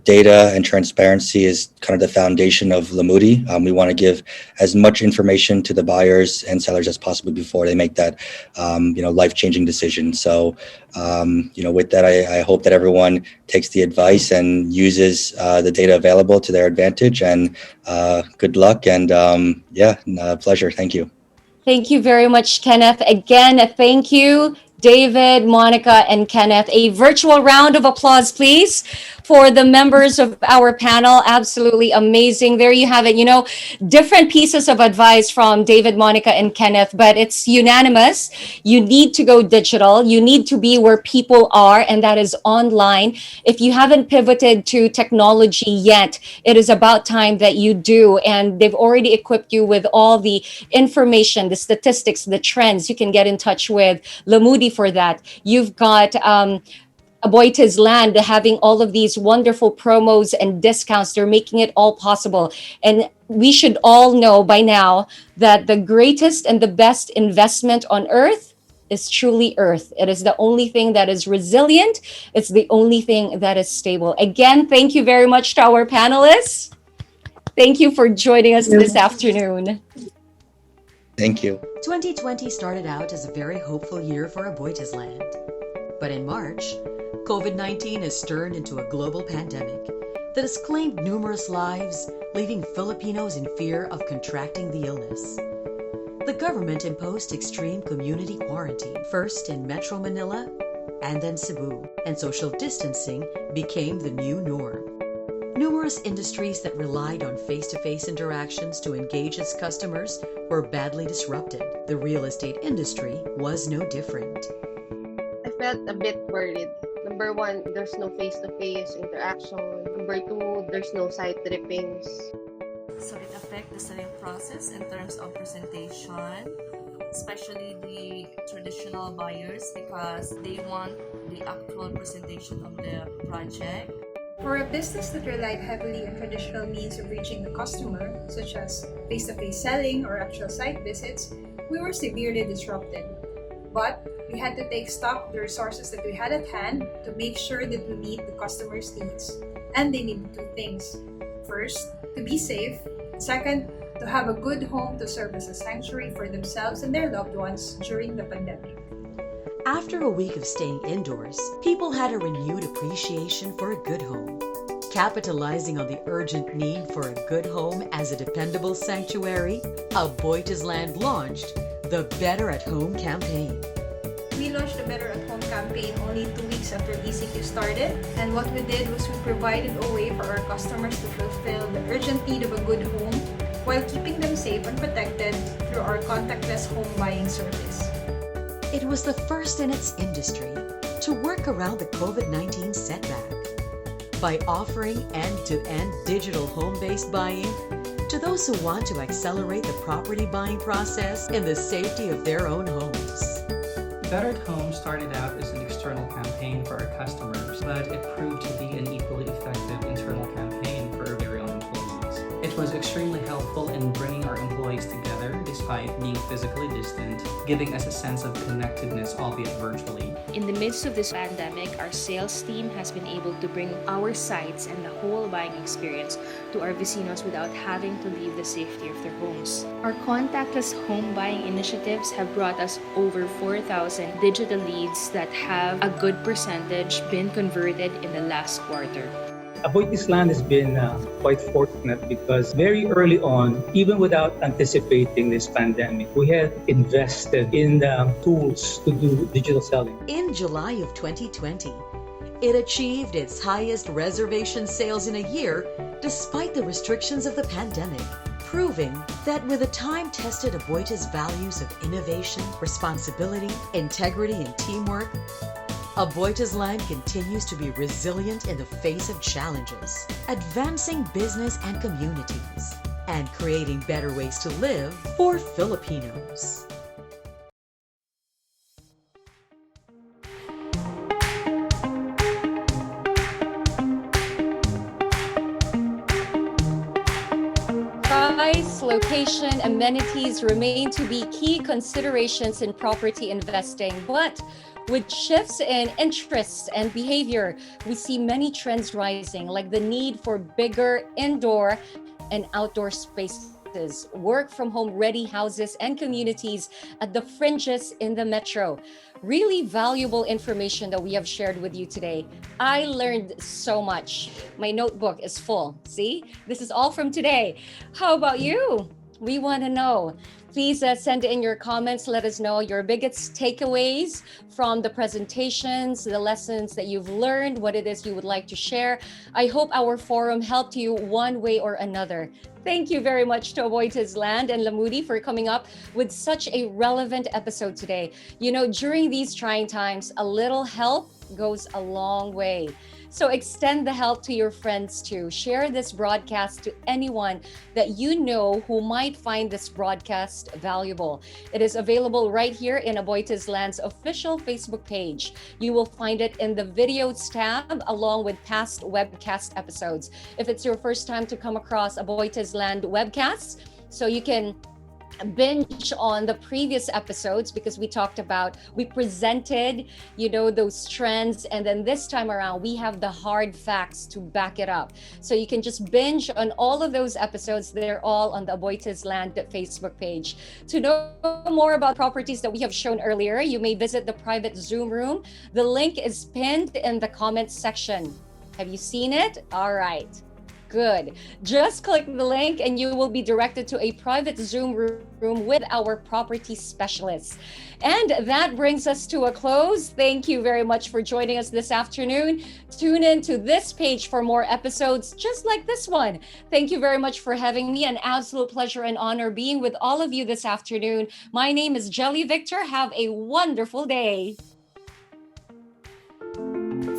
Speaker 6: data and transparency is kind of the foundation of Lamudi. We want to give as much information to the buyers and sellers as possible before they make that, life-changing decision. So, with that, I hope that everyone takes the advice and uses the data available to their advantage. And good luck. And pleasure. Thank you.
Speaker 5: Thank you very much, Kenneth. Again, thank you, David, Monica, and Kenneth. A virtual round of applause, please, for the members of our panel. Absolutely amazing. There you have it. Different pieces of advice from David, Monica, and Kenneth, but it's unanimous. You need to go digital. You need to be where people are, and that is online. If you haven't pivoted to technology yet, it is about time that you do. And they've already equipped you with all the information, the statistics, the trends. You can get in touch with Lamudi for that. You've got AboitizLand having all of these wonderful promos and discounts. They're making it all possible. And we should all know by now that the greatest and the best investment on earth is truly earth. It is the only thing that is resilient. It's the only thing that is stable. Again, thank you very much to our panelists. Thank you for joining us this afternoon.
Speaker 6: Thank you.
Speaker 4: 2020 started out as a very hopeful year for AboitizLand. But in March, COVID-19 has turned into a global pandemic that has claimed numerous lives, leaving Filipinos in fear of contracting the illness. The government imposed extreme community quarantine, first in Metro Manila and then Cebu, and social distancing became the new norm. Numerous industries that relied on face-to-face interactions to engage its customers were badly disrupted. The real estate industry was no different.
Speaker 11: I felt a bit worried. Number one, there's no face-to-face interaction. Number two, there's no site trippings.
Speaker 14: So it affects the selling process in terms of presentation, especially the traditional buyers, because they want the actual presentation of the project.
Speaker 15: For a business that relied heavily on traditional means of reaching the customer, such as face-to-face selling or actual site visits, we were severely disrupted. But we had to take stock of the resources that we had at hand to make sure that we meet the customer's needs. And they needed two things. First, to be safe. Second, to have a good home to serve as a sanctuary for themselves and their loved ones during the pandemic.
Speaker 4: After a week of staying indoors, people had a renewed appreciation for a good home. Capitalizing on the urgent need for a good home as a dependable sanctuary, AboitizLand launched the Better at Home campaign.
Speaker 15: We launched the Better at Home campaign only 2 weeks after ECQ started, and what we did was we provided a way for our customers to fulfill the urgent need of a good home while keeping them safe and protected through our contactless home buying service.
Speaker 4: It was the first in its industry to work around the COVID-19 setback by offering end-to-end digital home-based buying to those who want to accelerate the property buying process in the safety of their own homes.
Speaker 16: Better at Home started out as an external campaign for our customers, but it proved to be an equally effective internal campaign for our very own employees. It was extremely helpful in bringing our employees employees together despite being physically distant, giving us a sense of connectedness, albeit virtually.
Speaker 17: In the midst of this pandemic, our sales team has been able to bring our sites and the whole buying experience to our vecinos without having to leave the safety of their homes. Our contactless home buying initiatives have brought us over 4,000 digital leads that have a good percentage been converted in the last quarter.
Speaker 12: AboitizLand has been quite fortunate because very early on, even without anticipating this pandemic, we had invested in the tools to do digital selling.
Speaker 18: In July of 2020, it achieved its highest reservation sales in a year despite the restrictions of the pandemic, proving that with the time-tested Aboitiz values of innovation, responsibility, integrity, and teamwork, AboitizLand continues to be resilient in the face of challenges, advancing business and communities, and creating better ways to live for Filipinos.
Speaker 5: Price, location, amenities remain to be key considerations in property investing, but with shifts in interests and behavior, we see many trends rising, like the need for bigger indoor and outdoor spaces, work from home ready houses and communities at the fringes in the metro. Really valuable information that we have shared with you today. I learned so much. My notebook is full. See, this is all from today. How about you? We want to know. Please send in your comments. Let us know your biggest takeaways from the presentations, the lessons that you've learned, what it is you would like to share. I hope our forum helped you one way or another. Thank you very much to AboitizLand and Lamudi for coming up with such a relevant episode today. You know, during these trying times, a little help goes a long way. So extend the help to your friends too. Share this broadcast to anyone that you know who might find this broadcast valuable. It is available right here in AboitizLand's official Facebook page. You will find it in the videos tab along with past webcast episodes. If it's your first time to come across AboitizLand webcasts, so you can binge on the previous episodes because we presented, those trends, and then this time around we have the hard facts to back it up. So you can just binge on all of those episodes. They're all on the AboitizLand Facebook page. To know more about properties that we have shown earlier, you may visit the private Zoom room. The link is pinned in the comments section. Have you seen it? All right. Good. Just click the link and you will be directed to a private Zoom room with our property specialists. And that brings us to a close. Thank you very much for joining us this afternoon. Tune in to this page for more episodes just like this one. Thank you very much for having me. An absolute pleasure and honor being with all of you this afternoon. My name is Jelly Victor. Have a wonderful day.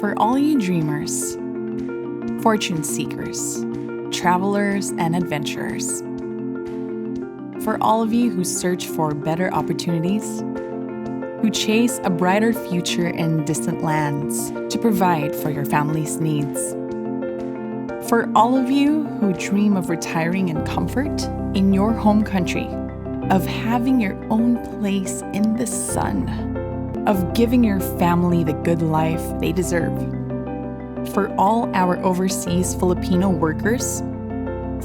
Speaker 19: For all you dreamers, fortune seekers, travelers, and adventurers. For all of you who search for better opportunities, who chase a brighter future in distant lands to provide for your family's needs. For all of you who dream of retiring in comfort in your home country, of having your own place in the sun, of giving your family the good life they deserve. For all our overseas Filipino workers,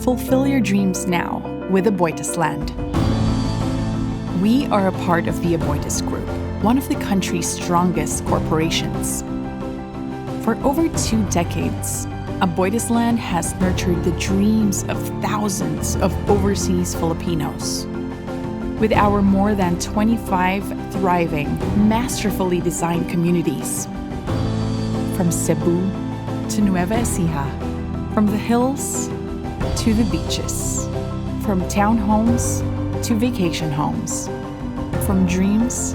Speaker 19: fulfill your dreams now with AboitizLand. We are a part of the Aboitiz Group, one of the country's strongest corporations. For over 2 decades, AboitizLand has nurtured the dreams of thousands of overseas Filipinos. With our more than 25 thriving, masterfully designed communities, from Cebu to Nueva Ecija, from the hills to the beaches, from townhomes to vacation homes, from dreams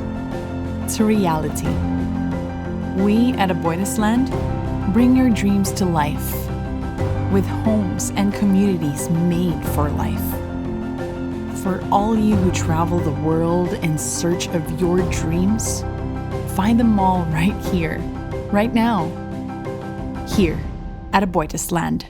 Speaker 19: to reality. We at AboitizLand bring your dreams to life with homes and communities made for life. For all you who travel the world in search of your dreams, find them all right here, right now, here at AboitizLand.